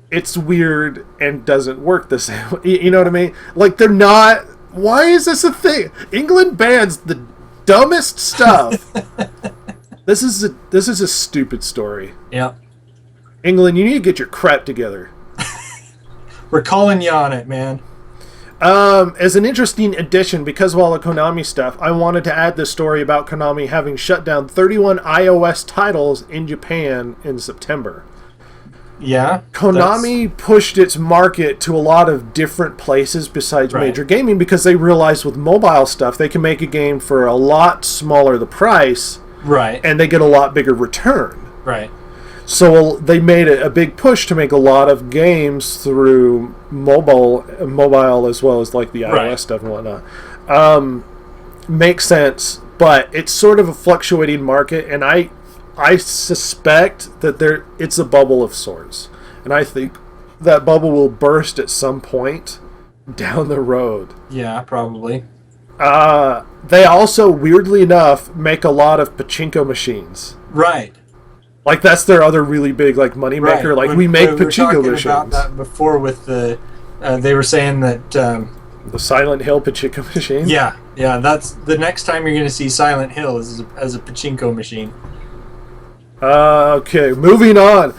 it's weird and doesn't work the same way. You know what I mean? They're not... Why is this a thing? England bans the dumbest stuff. This is a stupid story. Yeah. England, you need to get your crap together. We're calling you on it, man. As an interesting addition, because of all the Konami stuff, I wanted to add this story about Konami having shut down 31 iOS titles in Japan in September. Yeah. Konami pushed its market to a lot of different places besides Right. major gaming because they realized with mobile stuff they can make a game for a lot smaller the price Right. and they get a lot bigger return. Right. So they made a big push to make a lot of games through mobile as well as like the iOS stuff and whatnot. Makes sense, but it's sort of a fluctuating market, and I suspect that it's a bubble of sorts, and I think that bubble will burst at some point down the road. Yeah, probably. They also, weirdly enough, make a lot of pachinko machines. Right. Like, that's their other really big, like, money maker. Right. Like, we make were pachinko talking machines. about that before with the... they were saying that... the Silent Hill pachinko machine? Yeah. That's the next time you're going to see Silent Hill is as a pachinko machine. Okay, moving on.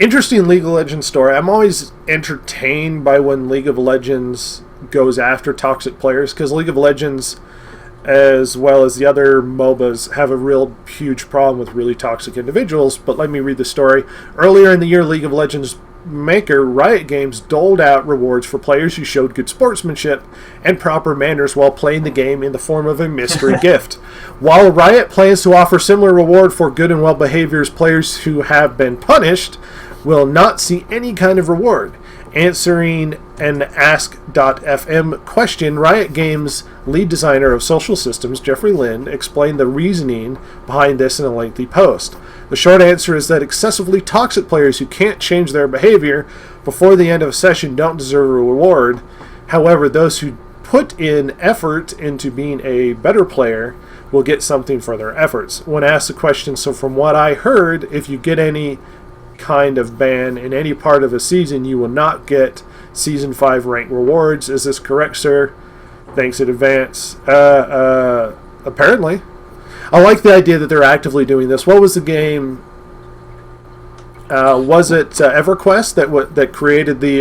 Interesting League of Legends story. I'm always entertained by when League of Legends goes after toxic players, because League of Legends, as well as the other MOBAs, have a real huge problem with really toxic individuals. But let me read the story. Earlier in the year, League of Legends maker Riot Games doled out rewards for players who showed good sportsmanship and proper manners while playing the game in the form of a mystery gift. While Riot plans to offer similar reward for good and well behaviors, players who have been punished will not see any kind of reward. Answering an Ask.fm question, Riot Games lead designer of social systems, Jeffrey Lynn, explained the reasoning behind this in a lengthy post. The short answer is that excessively toxic players who can't change their behavior before the end of a session don't deserve a reward. However, those who put in effort into being a better player will get something for their efforts. When asked the question, so from what I heard, if you get any kind of ban in any part of a season, you will not get Season 5 rank rewards. Is this correct, sir? Thanks in advance. Apparently. I like the idea that they're actively doing this. What was the game? Was it EverQuest that created the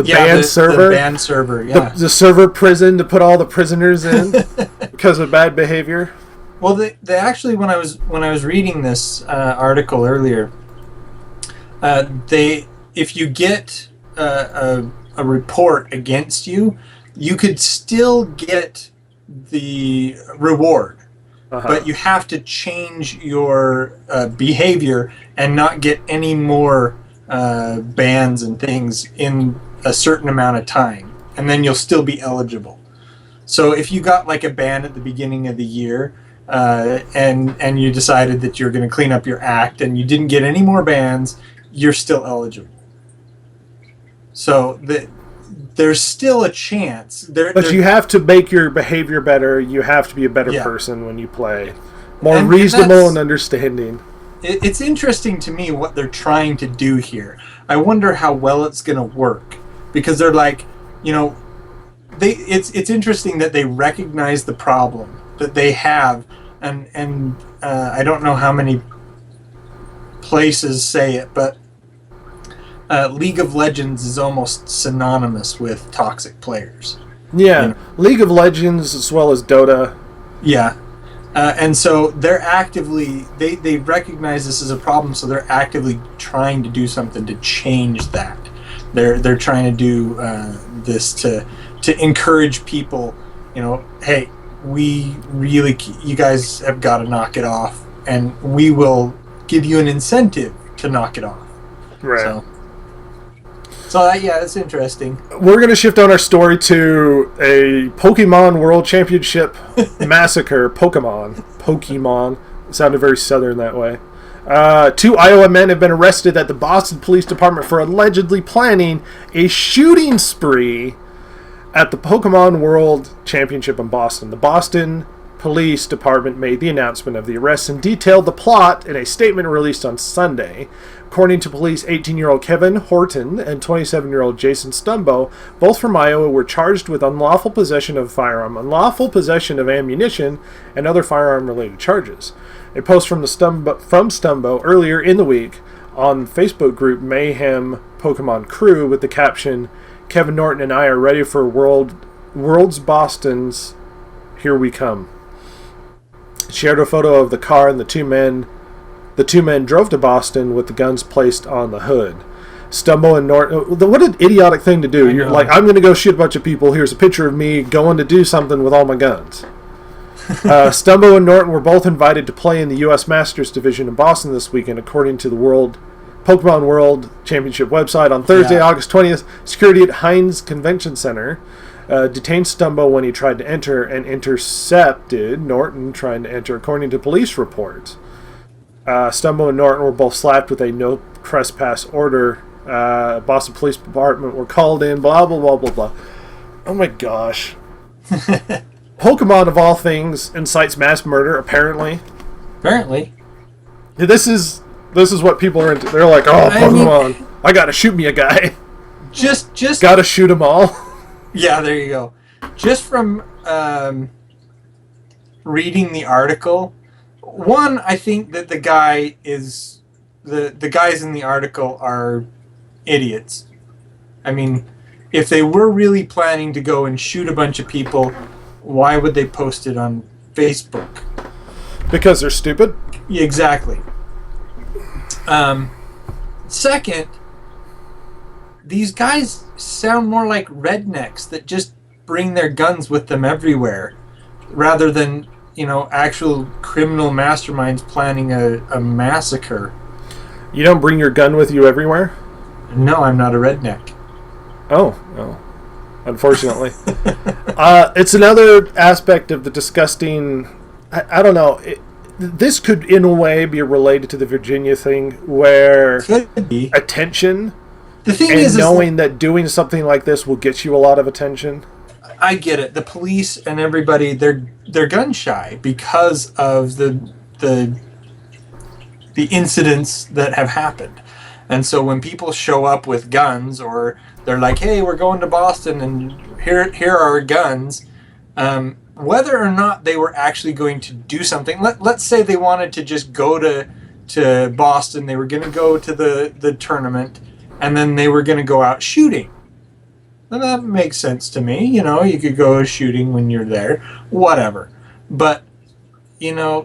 ban server? The ban server, yeah. The server prison to put all the prisoners in because of bad behavior. Well, they actually, when I was reading this article earlier, if you get a report against you, you could still get the reward. But you have to change your behavior and not get any more bans and things in a certain amount of time, and then you'll still be eligible. So if you got like a ban at the beginning of the year, and you decided that you're going to clean up your act and you didn't get any more bans, you're still eligible. So there's still a chance. But you have to make your behavior better. You have to be a better person when you play. More reasonable and understanding. It's interesting to me what they're trying to do here. I wonder how well it's going to work. Because they're like, it's interesting that they recognize the problem that they have. And I don't know how many places say it, but League of Legends is almost synonymous with toxic players. Yeah, League of Legends as well as Dota. Yeah, and so they're actively they recognize this as a problem, so they're actively trying to do something to change that. They're trying to do this to encourage people. Hey, you guys have got to knock it off, and we will give you an incentive to knock it off. Right. So it's interesting. We're going to shift on our story to a Pokemon World Championship massacre. Pokemon. It sounded very southern that way. 2 Iowa men have been arrested at the Boston Police Department for allegedly planning a shooting spree at the Pokemon World Championship in Boston. The Boston Police Department made the announcement of the arrests and detailed the plot in a statement released on Sunday. According to police, 18-year-old Kevin Horton and 27-year-old Jason Stumbo, both from Iowa, were charged with unlawful possession of a firearm, unlawful possession of ammunition, and other firearm-related charges. A post from Stumbo earlier in the week on Facebook group Mayhem Pokemon Crew with the caption, "Kevin Norton and I are ready for World's Boston's Here We Come." Shared a photo of the car and the two men drove to Boston with the guns placed on the hood. Stumbo and Norton... What an idiotic thing to do. You're like, I'm going to go shoot a bunch of people. Here's a picture of me going to do something with all my guns. Stumbo and Norton were both invited to play in the U.S. Masters Division in Boston this weekend, according to the Pokemon World Championship website. On Thursday, August 20th, security at Heinz Convention Center detained Stumbo when he tried to enter and intercepted Norton trying to enter, according to police reports. Stumbo and Norton were both slapped with a no trespass order. Boston Police Department were called in, blah, blah, blah, blah, blah. Oh my gosh. Pokemon, of all things, incites mass murder, apparently. Apparently. This is what people are into. They're like, oh, Pokemon, I gotta shoot me a guy. Just gotta shoot them all. Yeah, there you go. Just from reading the article, one, I think that the guys in the article are idiots. I mean, if they were really planning to go and shoot a bunch of people, why would they post it on Facebook? Because they're stupid? Yeah, exactly. Second, these guys sound more like rednecks that just bring their guns with them everywhere, rather than, actual criminal masterminds planning a massacre. You don't bring your gun with you everywhere? No, I'm not a redneck. Oh. Unfortunately. It's another aspect of the disgusting... I don't know. This could, in a way, be related to the Virginia thing, where Could be. attention... The thing and is knowing that doing something like this will get you a lot of attention. I get it. The police and everybody, they're gun shy because of the incidents that have happened. And so when people show up with guns, or they're like, "Hey, we're going to Boston, and here are our guns," whether or not they were actually going to do something. Let's say they wanted to just go to Boston. They were going to go to the tournament. And then they were going to go out shooting. And that makes sense to me. You could go shooting when you're there. Whatever. But, the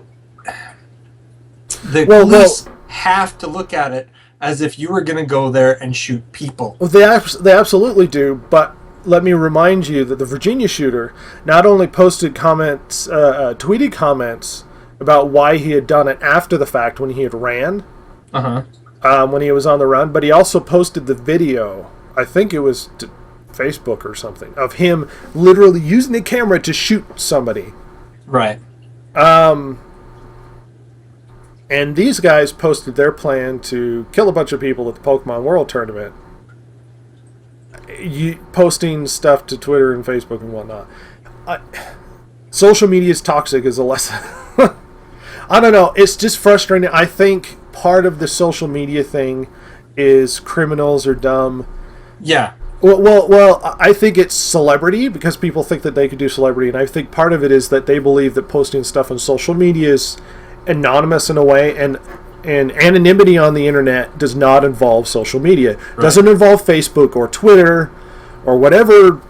police have to look at it as if you were going to go there and shoot people. Well, they absolutely do. But let me remind you that the Virginia shooter not only posted comments, tweeted comments about why he had done it after the fact when he had ran. Uh-huh. When he was on the run, but he also posted the video, I think it was to Facebook or something, of him literally using the camera to shoot somebody. Right. And these guys posted their plan to kill a bunch of people at the Pokemon World Tournament, posting stuff to Twitter and Facebook and whatnot. Social media is toxic is a lesson. I don't know. It's just frustrating. I think part of the social media thing is criminals are dumb. Yeah. Well, I think it's celebrity, because people think that they could do celebrity, and I think part of it is that they believe that posting stuff on social media is anonymous in a way, and anonymity on the internet does not involve social media. Right. Doesn't involve Facebook or Twitter or whatever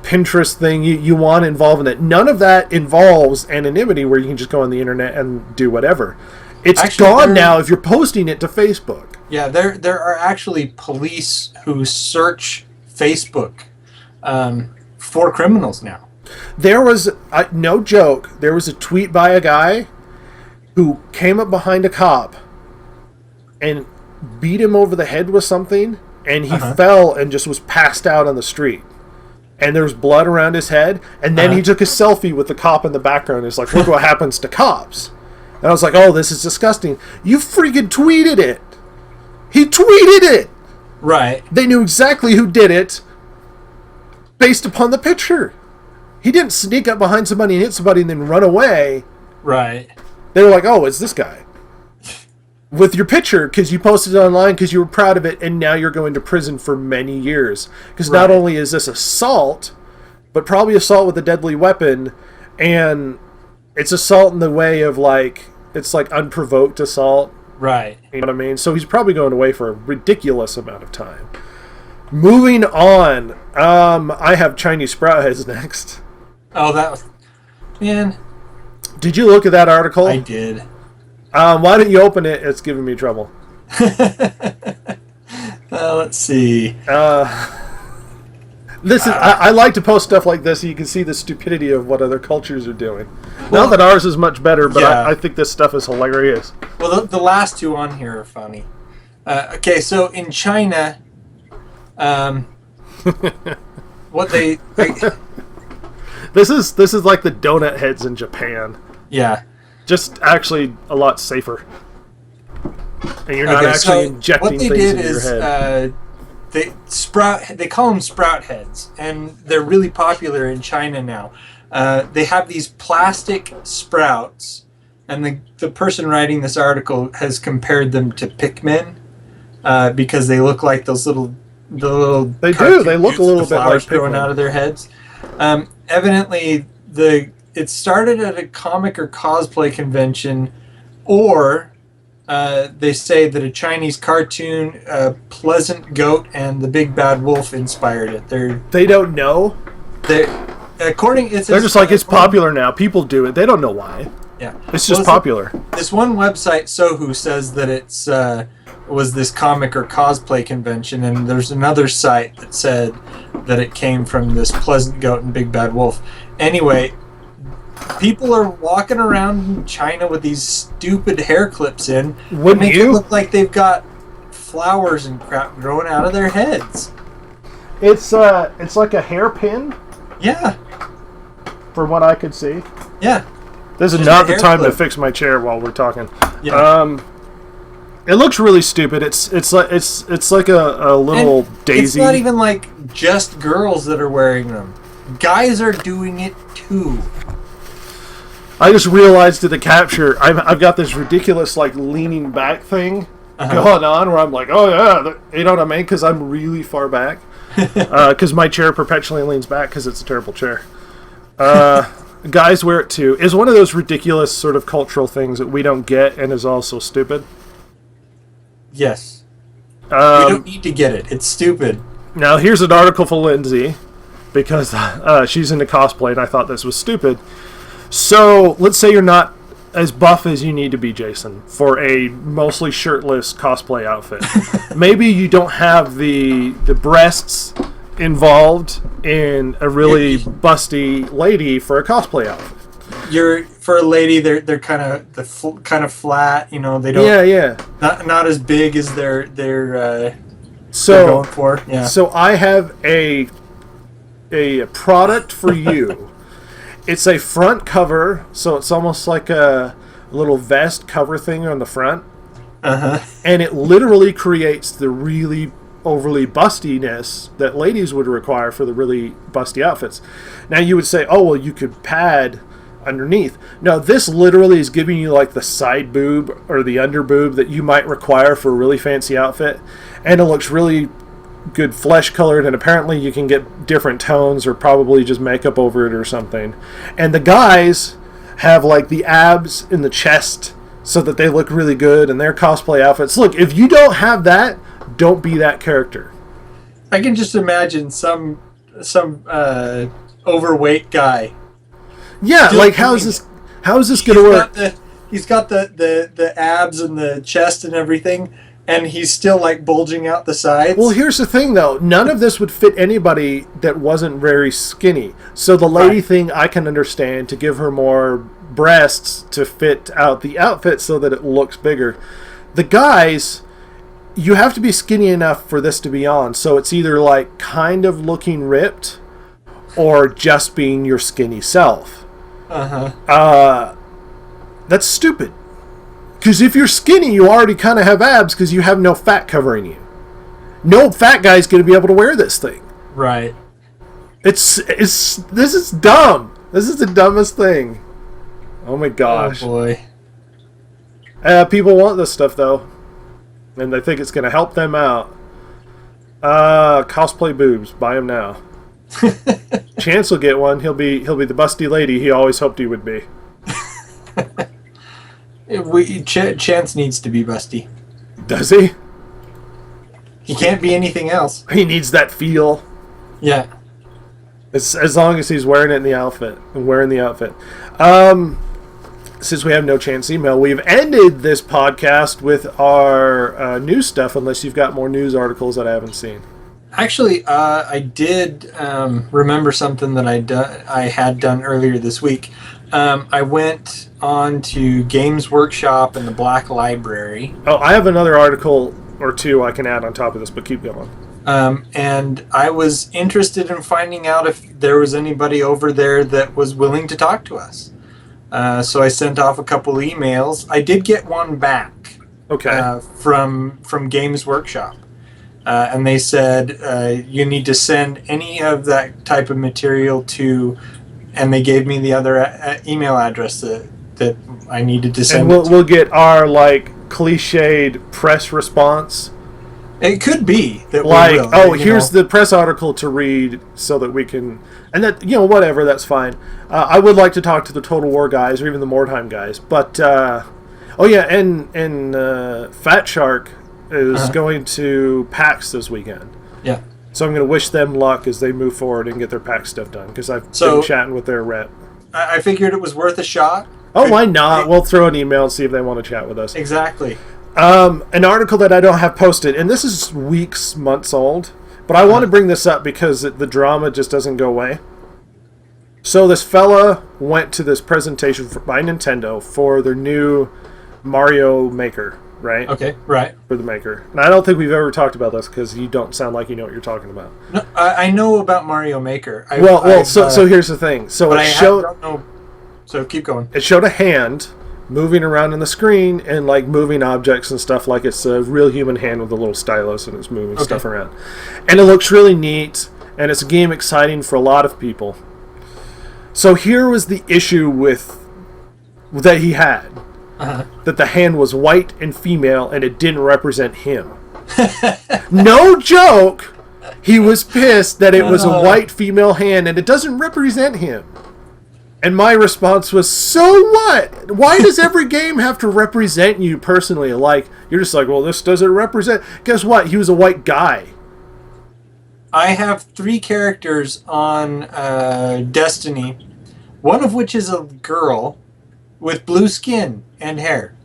Pinterest thing you want to involve in it. None of that involves anonymity where you can just go on the internet and do whatever. It's actually gone now if you're posting it to Facebook. Yeah, there are actually police who search Facebook for criminals now. There was, no joke, there was a tweet by a guy who came up behind a cop and beat him over the head with something, and he fell and just was passed out on the street. And there was blood around his head, and then he took a selfie with the cop in the background. It's like, look what happens to cops. And I was like, oh, this is disgusting. You freaking tweeted it. He tweeted it. Right. They knew exactly who did it based upon the picture. He didn't sneak up behind somebody and hit somebody and then run away. Right. They were like, oh, it's this guy. With your picture, because you posted it online because you were proud of it, and now you're going to prison for many years. Because not only is this assault, but probably assault with a deadly weapon, and it's assault in the way of, like, it's like unprovoked assault. Right. You know what I mean? So he's probably going away for a ridiculous amount of time. Moving on, I have Chinese sprout heads next. Oh, that was... Man. Did you look at that article? I did. Why don't you open it? It's giving me trouble. Let's see. This is I like to post stuff like this so you can see the stupidity of what other cultures are doing. Not that ours is much better, but Yeah. I think this stuff is hilarious. Well, the last two on here are funny. Okay, so in China, what they This is like the donut heads in Japan. yeah. Just actually a lot safer. And you're not Okay, actually so injecting what they things did into your is head. they call them sprout heads, and they're really popular in China now. They have these plastic sprouts, and the person writing this article has compared them to Pikmin because they look like those little They do. cartoon They look dudes a little with the bit flowers like growing Pikmin. out of their heads. Evidently, it started at a comic or cosplay convention, or they say that a Chinese cartoon, Pleasant Goat and the Big Bad Wolf inspired it. They don't know. They're They're just like, it's popular now. People do it. They don't know why. Yeah, It's just Well, popular. This one website, Sohu, says that it's was this comic or cosplay convention, and there's another site that said that it came from this Pleasant Goat and Big Bad Wolf. Anyway, people are walking around in China with these stupid hair clips in. Wouldn't Make you? it look like they've got flowers and crap growing out of their heads. It's like a hairpin, Yeah, from what I could see. yeah, This is Just not a the hair time to clip. fix my chair while we're talking. yeah. It looks really stupid. It's like a little And daisy. It's not even like just girls that are wearing them. Guys are doing it too. I just realized to the capture, I've got this ridiculous like leaning back thing going on where I'm like, oh yeah, you know what I mean? Because I'm really far back. Because my chair perpetually leans back because it's a terrible chair. Guys wear it too. Is one of those ridiculous sort of cultural things that we don't get and is also stupid. Yes. We don't need to get it. It's stupid. Now here's an article for Lindsay because she's into cosplay and I thought this was stupid. So let's say you're not as buff as you need to be, Jason, for a mostly shirtless cosplay outfit. Maybe you don't have the breasts involved in a really busty lady for a cosplay outfit. For a lady, they're kind of kind of flat. You know, they don't Yeah. not as big as they're So going for. Yeah. So I have a product for you. It's a front cover, so it's almost like a little vest cover thing on the front. And it literally creates the really overly bustiness that ladies would require for the really busty outfits. Now you would say, oh, well, you could pad underneath. No, this literally is giving you like the side boob or the under boob that you might require for a really fancy outfit. And it looks really good flesh colored, and apparently you can get different tones or probably just makeup over it or something. And the guys have like the abs in the chest so that they look really good in their cosplay outfits. Look, if you don't have that, don't be that character. I can just imagine some overweight guy. Yeah, Still like how is this gonna work? He's got the abs and the chest and everything, and he's still like bulging out the sides. Well, here's the thing, though. None of this would fit anybody that wasn't very skinny. So the lady Right. thing I can understand to give her more breasts to fit out the outfit so that it looks bigger. The guys, you have to be skinny enough for this to be on. So it's either like kind of looking ripped or just being your skinny self. That's stupid. Because if you're skinny, you already kind of have abs because you have no fat covering you. No fat guy's going to be able to wear this thing. Right. This is dumb. This is the dumbest thing. Oh my gosh. Oh boy. People want this stuff though, and they think it's going to help them out. Cosplay boobs. Buy them now. Chance will get one. He'll be the busty lady he always hoped he would be. Chance needs to be busty. Does he? He can't be anything else. He needs that feel. Yeah. As long as he's wearing it in the outfit. Since we have no Chance email, we've ended this podcast with our news stuff, unless you've got more news articles that I haven't seen. Actually, I did remember something that I had done earlier this week. I went on to Games Workshop and the Black Library. Oh, I have another article or two I can add on top of this, but keep going. And I was interested in finding out if there was anybody over there that was willing to talk to us. So I sent off a couple emails. I did get one back Okay. from Games Workshop. And they said you need to send any of that type of material to, and they gave me the other email address that I needed to send. And we'll get our cliched press response. It could be that Like, we will. here's the press article to read so that we can, and that, whatever, that's fine. I would like to talk to the Total War guys or even the Mordheim guys, but and Fat Shark is going to PAX this weekend. Yeah. So I'm going to wish them luck as they move forward and get their PAX stuff done, because I've been chatting with their rep. I figured it was worth a shot. Oh, why not? We'll throw an email and see if they want to chat with us. Exactly. An article that I don't have posted, and this is weeks, months old, but I want to bring this up because the drama just doesn't go away. So this fella went to this presentation by Nintendo for their new Mario Maker, right? Okay, right. For the Maker. And I don't think we've ever talked about this because you don't sound like you know what you're talking about. No, I know about Mario Maker. So here's the thing. So don't know. So keep going. It showed a hand moving around on the screen and moving objects and stuff like it's a real human hand with a little stylus and it's moving stuff around. And it looks really neat, and it's a game exciting for a lot of people. So here was the issue that he had. That the hand was white and female and it didn't represent him. No joke! He was pissed that it was a white female hand and it doesn't represent him. And my response was, so what? Why does every game have to represent you personally? You're just well, this doesn't represent... Guess what? He was a white guy. I have 3 characters on Destiny, one of which is a girl with blue skin and hair.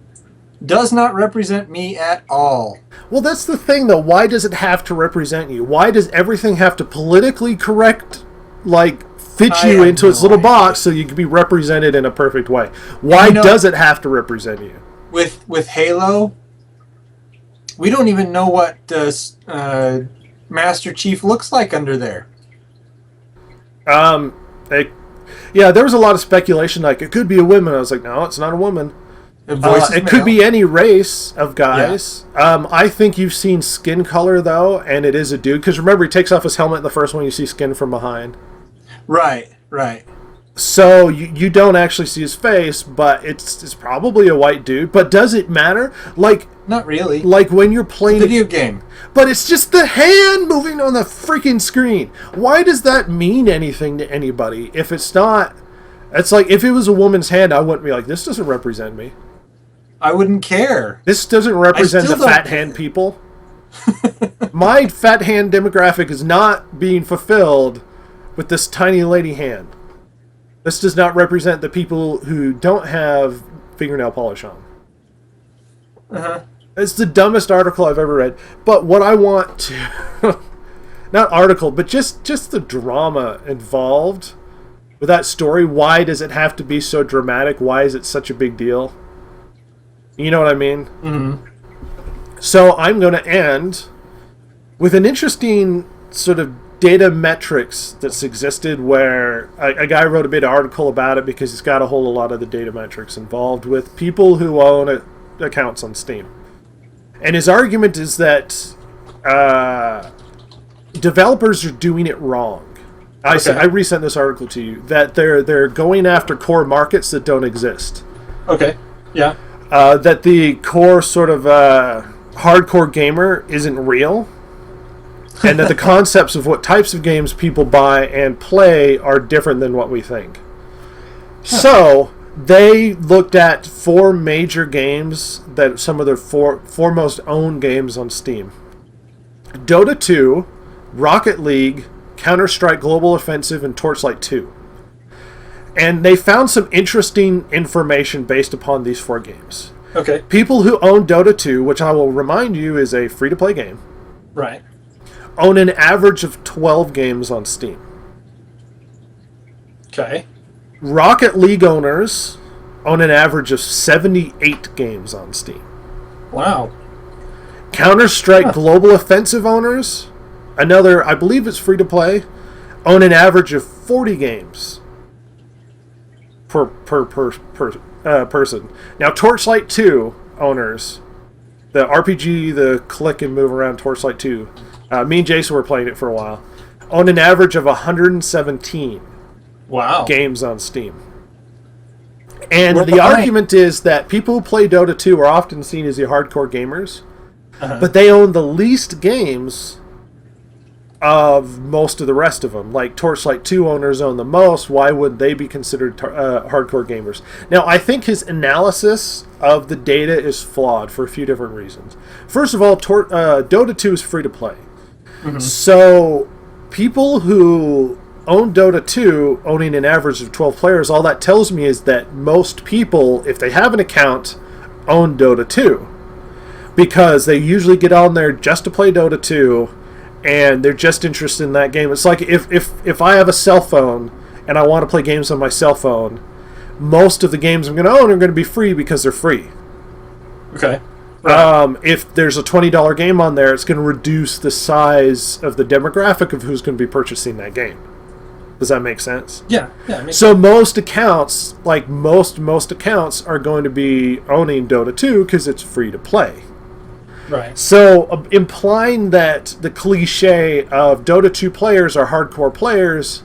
Does not represent me at all. Well, that's the thing, though. Why does it have to represent you? Why does everything have to politically correct, fit you into its little box so you can be represented in a perfect way? Why does it have to represent you? With Halo, we don't even know what Master Chief looks like under there. There was a lot of speculation, it could be a woman. I was like, no, it's not a woman. It could be any race of guys. Yeah. I think you've seen skin color, though, and it is a dude. Because remember, he takes off his helmet in the first one, you see skin from behind. Right. So you don't actually see his face, but it's probably a white dude. But does it matter? Not really. When you're playing a video game. But it's just the hand moving on the freaking screen. Why does that mean anything to anybody? If it's not... It's if it was a woman's hand, I wouldn't be this doesn't represent me. I wouldn't care. This doesn't represent the fat hand people. My fat hand demographic is not being fulfilled with this tiny lady hand. This does not represent the people who don't have fingernail polish on. It's the dumbest article I've ever read. But what I want to... not article, but just the drama involved with that story. Why does it have to be so dramatic? Why is it such a big deal? You know what I mean? Mm-hmm. So I'm going to end with an interesting sort of data metrics that's existed where a guy wrote a bit of article about it because he's got a whole lot of the data metrics involved with people who own accounts on Steam. And his argument is that developers are doing it wrong. I resent this article to you, that they're going after core markets that don't exist. Okay, yeah. That the core sort of hardcore gamer isn't real, and that the concepts of what types of games people buy and play are different than what we think. So they looked at 4 major games, that some of their four most owned games on Steam: Dota 2, Rocket League, Counter-Strike Global Offensive, and Torchlight 2. And they found some interesting information based upon these 4 games. Okay. People who own Dota 2, which I will remind you is a free-to-play game, right, own an average of 12 games on Steam. Okay. Rocket League owners own an average of 78 games on Steam. Wow. Counter-Strike Global Offensive owners, another, I believe it's free to play, own an average of 40 games per person. Now, Torchlight 2 owners, the RPG, the click and move around Torchlight 2, me and Jason were playing it for a while, own an average of 117 Wow. games on Steam. And We're the behind. argument is that people who play Dota 2 are often seen as the hardcore gamers, Uh-huh. but they own the least games of most of the rest of them. Like Torchlight 2 owners own the most. Why would they be considered hardcore gamers? Now, I think his analysis of the data is flawed for a few different reasons. First of all, Dota 2 is free to play. Mm-hmm. So people who own Dota 2 owning an average of 12 players, all that tells me is that most people, if they have an account, own Dota 2. Because they usually get on there just to play Dota 2, and they're just interested in that game. It's like if I have a cell phone and I want to play games on my cell phone, most of the games I'm going to own are going to be free because they're free. Okay. If there's a $20 game on there, it's going to reduce the size of the demographic of who's going to be purchasing that game. Does that make sense? Yeah. Yeah. So most accounts, like most accounts, are going to be owning Dota 2 because it's free to play. Right. So implying that the cliche of Dota 2 players are hardcore players,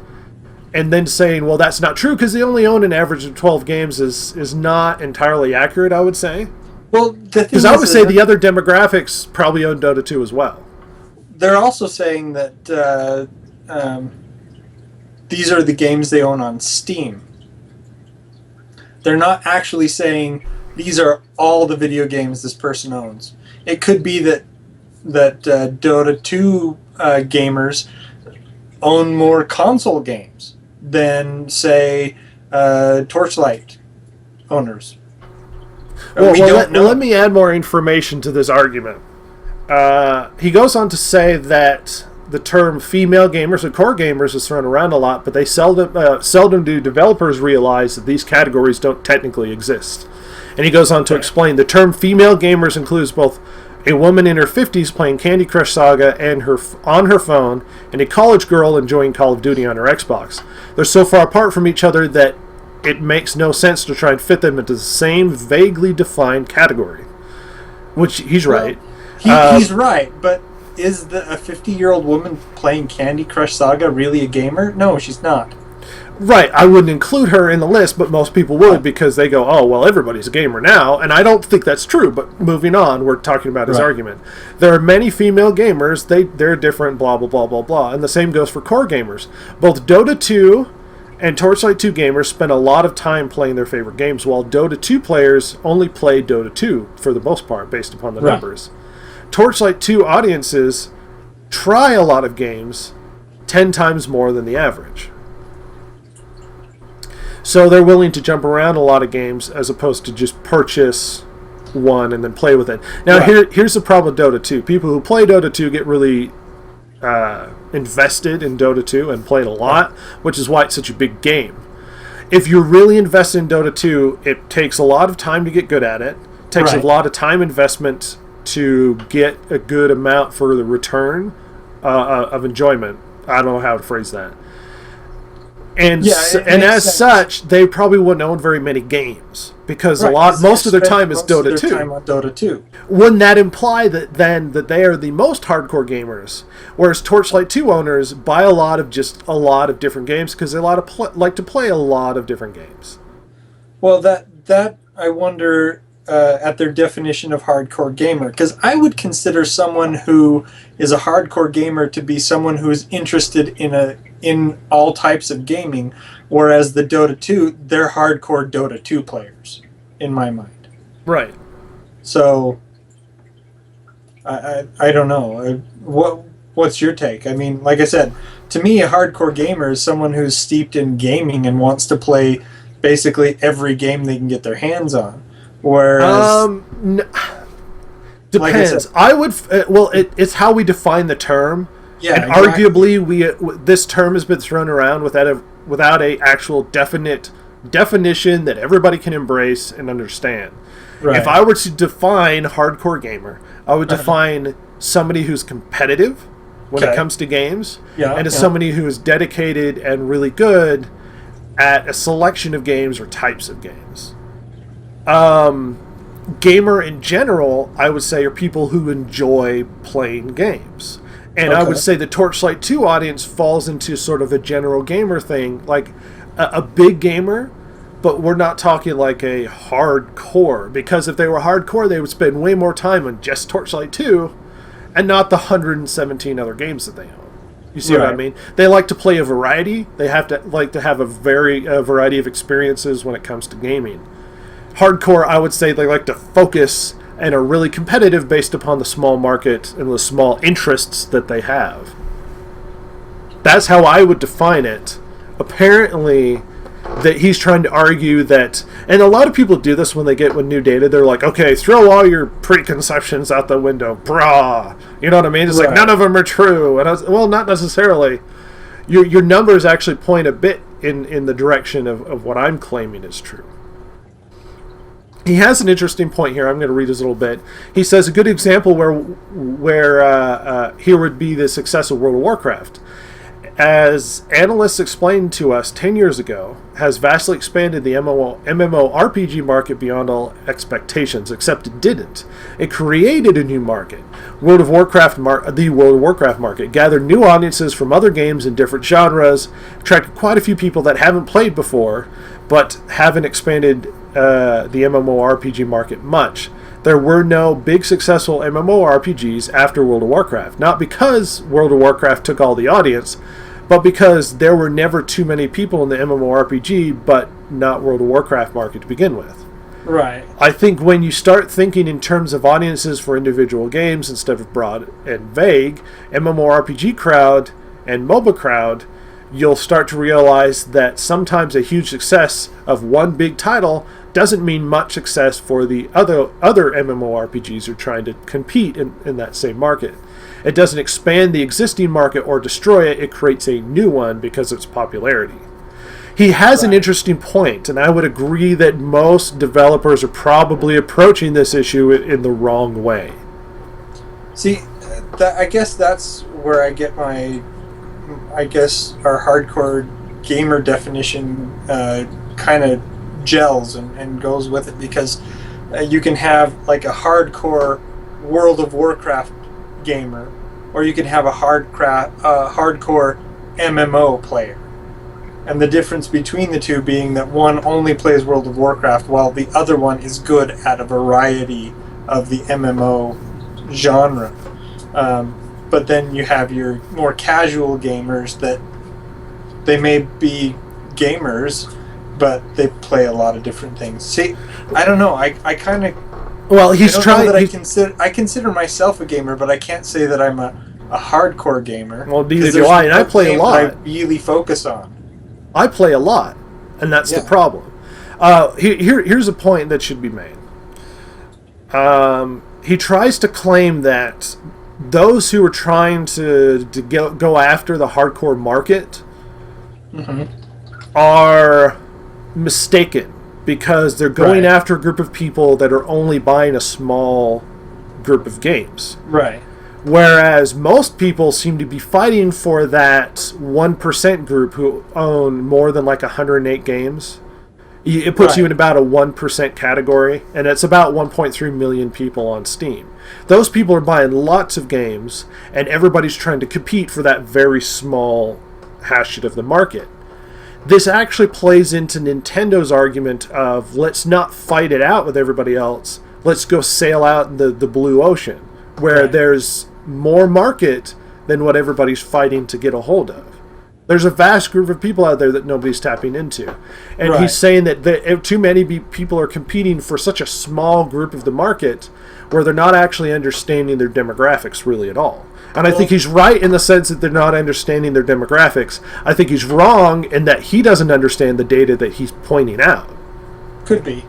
and then saying, well, that's not true because they only own an average of 12 games is not entirely accurate, I would say. Well, the thing Because I would is say that the other demographics probably own Dota 2 as well. they're also saying that these are the games they own on Steam. They're not actually saying these are all the video games this person owns. It could be that Dota 2 gamers own more console games than, say, Torchlight owners. We don't know. Let me add more information to this argument. He goes on to say that the term female gamers and core gamers is thrown around a lot, but they seldom do developers realize that these categories don't technically exist. And he goes on to explain the term female gamers includes both a woman in her 50s playing Candy Crush Saga and on her phone, and a college girl enjoying Call of Duty on her Xbox. They're so far apart from each other that it makes no sense to try and fit them into the same vaguely defined category. Which he's right. He's right, but is a 50-year-old woman playing Candy Crush Saga really a gamer? No, she's not. Right, I wouldn't include her in the list, but most people would because they go, oh, well, everybody's a gamer now, and I don't think that's true, but moving on, we're talking about his argument. There are many female gamers, they're different, blah, blah, blah, blah, blah, and the same goes for core gamers. Both Dota 2 and Torchlight 2 gamers spend a lot of time playing their favorite games, while Dota 2 players only play Dota 2 for the most part, based upon the numbers. Torchlight 2 audiences try a lot of games 10 times more than the average. So they're willing to jump around a lot of games as opposed to just purchase one and then play with it. Now, here's the problem with Dota 2. People who play Dota 2 get really invested in Dota 2 and play it a lot, which is why it's such a big game. If you're really invested in Dota 2, it takes a lot of time to get good at it. It takes a lot of time investment to get a good amount for the return of enjoyment. I don't know how to phrase that. And as such, they probably wouldn't own very many games because most of their time is Dota 2. Time on Dota 2. Wouldn't that imply that they are the most hardcore gamers, whereas Torchlight 2 owners buy a lot of different games because they like to play a lot of different games? Well, that I wonder at their definition of hardcore gamer, because I would consider someone who is a hardcore gamer to be someone who is interested in all types of gaming, whereas the Dota 2, they're hardcore Dota 2 players, in my mind. Right. So, I don't know. What's your take? I mean, like I said, to me, a hardcore gamer is someone who's steeped in gaming and wants to play basically every game they can get their hands on. Whereas, depends. Like I would. It's how we define the term. Yeah, And exactly. arguably, this term has been thrown around without a actual definite definition that everybody can embrace and understand. Right. If I were to define hardcore gamer, I would define somebody who's competitive when it Okay. comes to games, Yeah, and as yeah. somebody who is dedicated and really good at a selection of games or types of games. Gamer in general, I would say, are people who enjoy playing games. And I Okay. would say the Torchlight 2 audience falls into sort of a general gamer thing, like a big gamer, but we're not talking like a hardcore, because if they were hardcore, they would spend way more time on just Torchlight 2 and not the 117 other games that they own. You see what I Right. mean? They like to play a variety. They have to like to have a variety of experiences when it comes to gaming. Hardcore, I would say they like to focus and are really competitive based upon the small market and the small interests that they have. That's how I would define it. Apparently, that he's trying to argue that, and a lot of people do this when they get with new data. They're like, okay, throw all your preconceptions out the window, brah. You know what I mean? It's like Right. none of them are true. And I was, well, not necessarily. Your numbers actually point a bit in the direction of what I'm claiming is true. He has an interesting point here. I'm going to read his little bit. He says a good example where here would be the success of World of Warcraft. As analysts explained to us 10 years ago, has vastly expanded the MMORPG market beyond all expectations, except it didn't. It created a new market. The World of Warcraft market gathered new audiences from other games in different genres, attracted quite a few people that haven't played before, but haven't expanded the MMORPG market much. There were no big successful MMORPGs after World of Warcraft, not because World of Warcraft took all the audience, but because there were never too many people in the MMORPG, but not World of Warcraft market to begin with. Right. I think when you start thinking in terms of audiences for individual games instead of broad and vague, MMORPG crowd and MOBA crowd, you'll start to realize that sometimes a huge success of one big title doesn't mean much success for the other MMORPGs who are trying to compete in that same market. It doesn't expand the existing market or destroy it, it creates a new one because of its popularity. He has an interesting point, and I would agree that most developers are probably approaching this issue in the wrong way. See, I guess that's where I get my, I guess our hardcore gamer definition kind of gels and goes with it, because you can have like a hardcore World of Warcraft gamer, or you can have a hardcore MMO player. And the difference between the two being that one only plays World of Warcraft while the other one is good at a variety of the MMO genre. But then you have your more casual gamers that they may be gamers, but they play a lot of different things. See, I don't know. I kind of Well, I he's don't know trying. that I consider myself a gamer, but I can't say that I'm a hardcore gamer. Well, neither 'Cause do there's I, and I no play a games lot. I really focus on. I play a lot, and that's the Yeah. problem. Here's a point that should be made. He tries to claim that those who are trying to go after the hardcore market are mistaken, because they're going Right. after a group of people that are only buying a small group of games. Right. Whereas most people seem to be fighting for that 1% group who own more than like 108 games. It puts you in about a 1% category, and it's about 1.3 million people on Steam. Those people are buying lots of games, and everybody's trying to compete for that very small hatchet of the market. This actually plays into Nintendo's argument of, let's not fight it out with everybody else, let's go sail out in the blue ocean, where Right. there's more market than what everybody's fighting to get a hold of. There's a vast group of people out there that nobody's tapping into. And Right. he's saying that too many people are competing for such a small group of the market where they're not actually understanding their demographics really at all. And I think he's right in the sense that they're not understanding their demographics. I think he's wrong in that he doesn't understand the data that he's pointing out. Could be.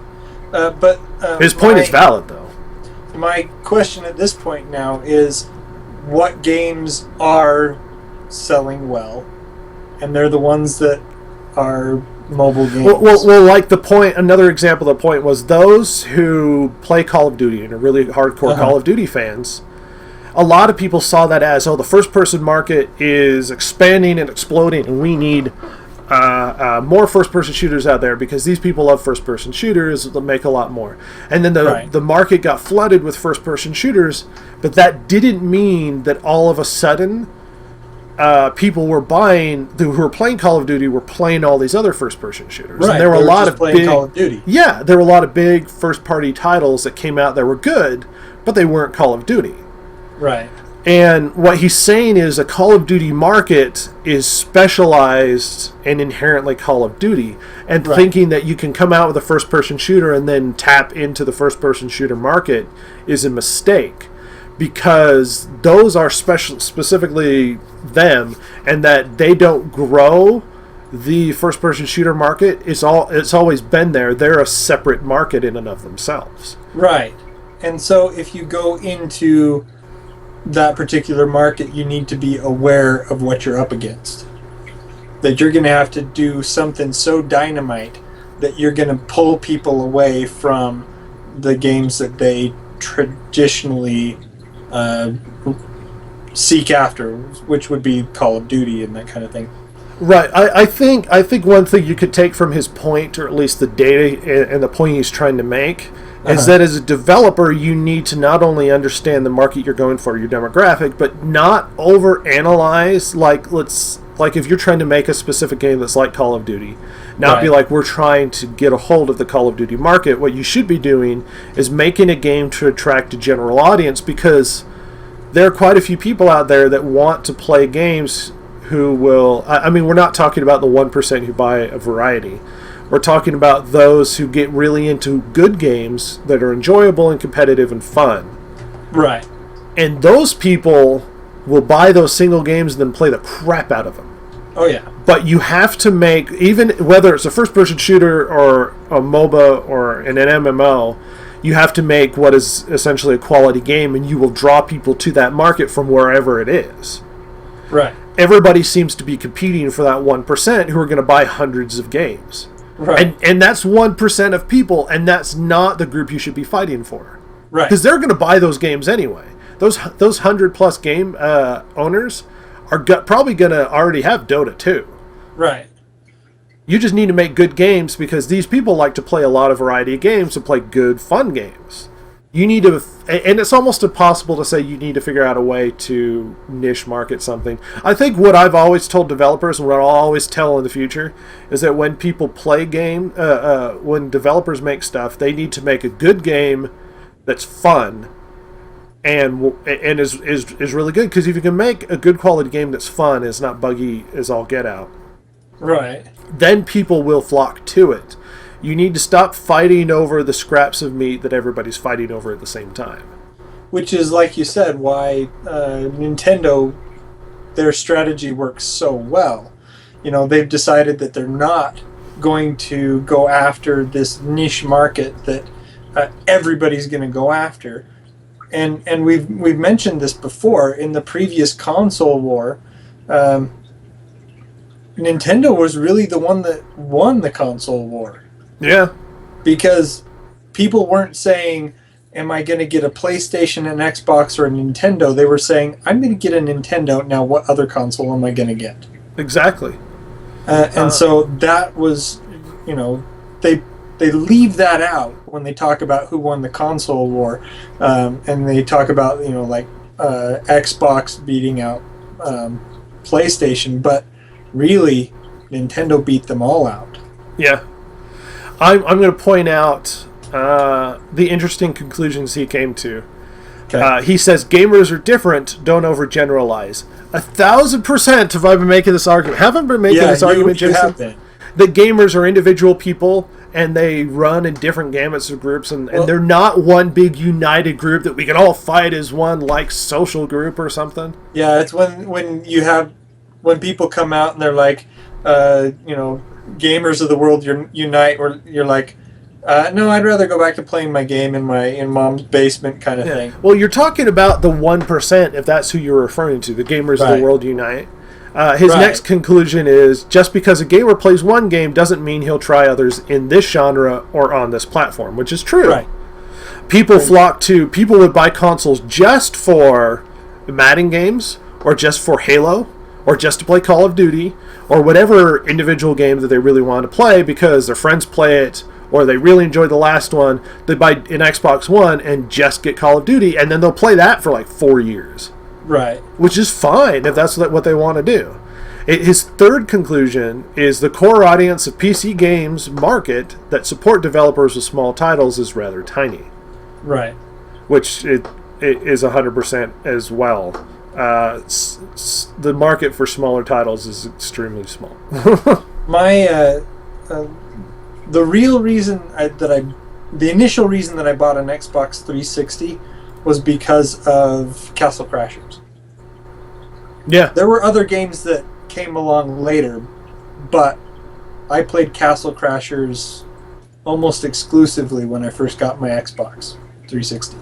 But His point is valid, though. My question at this point now is, what games are selling well, and they're the ones that are mobile games. Well, like the point, another example of the point was those who play Call of Duty and are really hardcore Call of Duty fans. A lot of people saw that as, the first-person market is expanding and exploding, and we need more first-person shooters out there because these people love first-person shooters. They'll make a lot more. And then the market got flooded with first-person shooters, but that didn't mean that all of a sudden people were who were playing Call of Duty were playing all these other first-person shooters. Right. And there were a lot of big Call of Duty. Yeah, there were a lot of big first-party titles that came out that were good, but they weren't Call of Duty. Right. And what he's saying is the Call of Duty market is specialized and inherently Call of Duty. And thinking that you can come out with a first-person shooter and then tap into the first-person shooter market is a mistake. Because those are specifically them, and that they don't grow the first-person shooter market. It's always been there. They're a separate market in and of themselves. Right. And so if you go into that particular market, you need to be aware of what you're up against. That you're going to have to do something so dynamite that you're going to pull people away from the games that they traditionally seek after, which would be Call of Duty and that kind of thing. Right. I think one thing you could take from his point, or at least the data and the point he's trying to make, is that as a developer, you need to not only understand the market you're going for, your demographic, but not overanalyze. Like if you're trying to make a specific game that's like Call of Duty, not be like, we're trying to get a hold of the Call of Duty market. What you should be doing is making a game to attract a general audience, because there are quite a few people out there that want to play games who will... I mean, we're not talking about the 1% who buy a variety. We're talking about those who get really into good games that are enjoyable and competitive and fun. Right. And those people will buy those single games and then play the crap out of them. Oh, yeah. But you have to make, even whether it's a first-person shooter or a MOBA or an MMO, you have to make what is essentially a quality game, and you will draw people to that market from wherever it is. Right. Everybody seems to be competing for that 1% who are going to buy hundreds of games. Right. And that's 1% of people, and that's not the group you should be fighting for. Right. Because they're going to buy those games anyway. Those 100-plus game owners are probably going to already have Dota 2. Right. You just need to make good games, because these people like to play a lot of variety of games and play good, fun games. You need to, and it's almost impossible to say you need to figure out a way to niche market something. I think what I've always told developers, and what I'll always tell in the future, is that when people play when developers make stuff, they need to make a good game that's fun and is really good. Because if you can make a good quality game that's fun, it's not buggy as all get out, Right. then people will flock to it. You need to stop fighting over the scraps of meat that everybody's fighting over at the same time. Which is, like you said, why Nintendo, their strategy works so well. You know, they've decided that they're not going to go after this niche market that everybody's going to go after. And we've mentioned this before in the previous console war. Nintendo was really the one that won the console war. Yeah. Because people weren't saying, am I going to get a PlayStation, an Xbox, or a Nintendo? They were saying, I'm going to get a Nintendo. Now, what other console am I going to get? Exactly. And so that was, you know, they leave that out when they talk about who won the console war. And they talk about, you know, like Xbox beating out PlayStation. But really, Nintendo beat them all out. Yeah. I'm going to point out the interesting conclusions he came to. Okay. He says gamers are different. Don't overgeneralize. 1,000% have I been making this argument. Haven't been making this argument, you Jason? have been. That gamers are individual people, and they run in different gamuts of groups, and they're not one big united group that we can all fight as one, like, social group or something. Yeah, it's when people come out and they're like, you know, gamers of the world unite, or you're like, No, I'd rather go back to playing my game in mom's basement kind of thing. Well, you're talking about the 1%, if that's who you're referring to, the gamers of Right. the world unite. His Right. next conclusion is, just because a gamer plays one game doesn't mean he'll try others in this genre or on this platform, which is true. Right. People would buy consoles just for Madden games, or just for Halo, or just to play Call of Duty, or whatever individual game that they really want to play because their friends play it, or they really enjoyed the last one. They buy an Xbox One and just get Call of Duty, and then they'll play that for like 4 years. Right. Which is fine if that's what they want to do. His third conclusion is the core audience of PC games market that support developers with small titles is rather tiny, Right. which it is 100% as well. The market for smaller titles is extremely small. My the real reason the initial reason that I bought an Xbox 360 was because of Castle Crashers. Yeah. There were other games that came along later, but I played Castle Crashers almost exclusively when I first got my Xbox 360.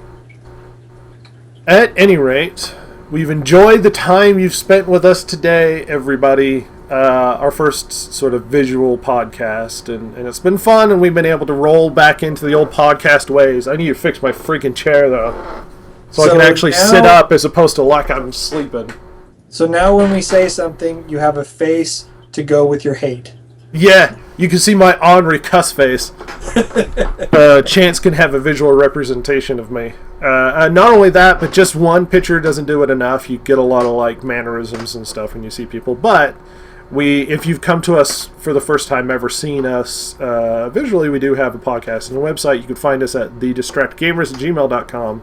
At any rate, we've enjoyed the time you've spent with us today, everybody. Our first sort of visual podcast, and it's been fun, and we've been able to roll back into the old podcast ways. I need to fix my freaking chair, though, so I can actually sit up as opposed to like I'm sleeping. So now when we say something, you have a face to go with your hate. Yeah, you can see my Henri cuss face. Chance can have a visual representation of me. Not only that, but just one picture doesn't do it enough. You get a lot of like mannerisms and stuff when you see people. But if you've come to us for the first time ever seeing us visually, we do have a podcast and a website. You can find us at thedistractedgamers@gmail.com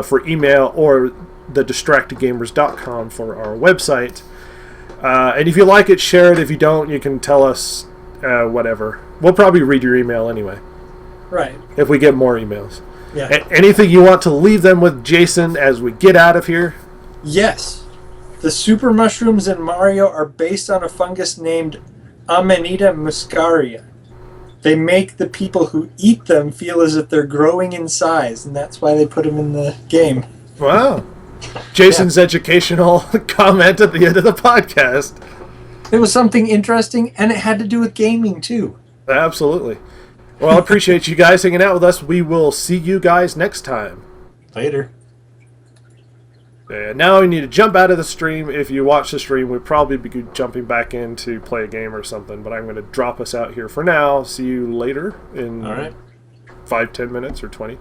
for email, or thedistractedgamers.com for our website. And if you like it, share it. If you don't, you can tell us whatever. We'll probably read your email anyway. Right. If we get more emails. Yeah. Anything you want to leave them with, Jason, as we get out of here? Yes. The super mushrooms in Mario are based on a fungus named Amanita muscaria. They make the people who eat them feel as if they're growing in size, and that's why they put them in the game. Wow. Jason's educational comment at the end of the podcast. It was something interesting, and it had to do with gaming, too. Absolutely. Well, I appreciate you guys hanging out with us. We will see you guys next time. Later. And now we need to jump out of the stream. If you watch the stream, we'd probably be jumping back in to play a game or something, but I'm going to drop us out here for now. See you later in All right. 5-10 minutes or 20.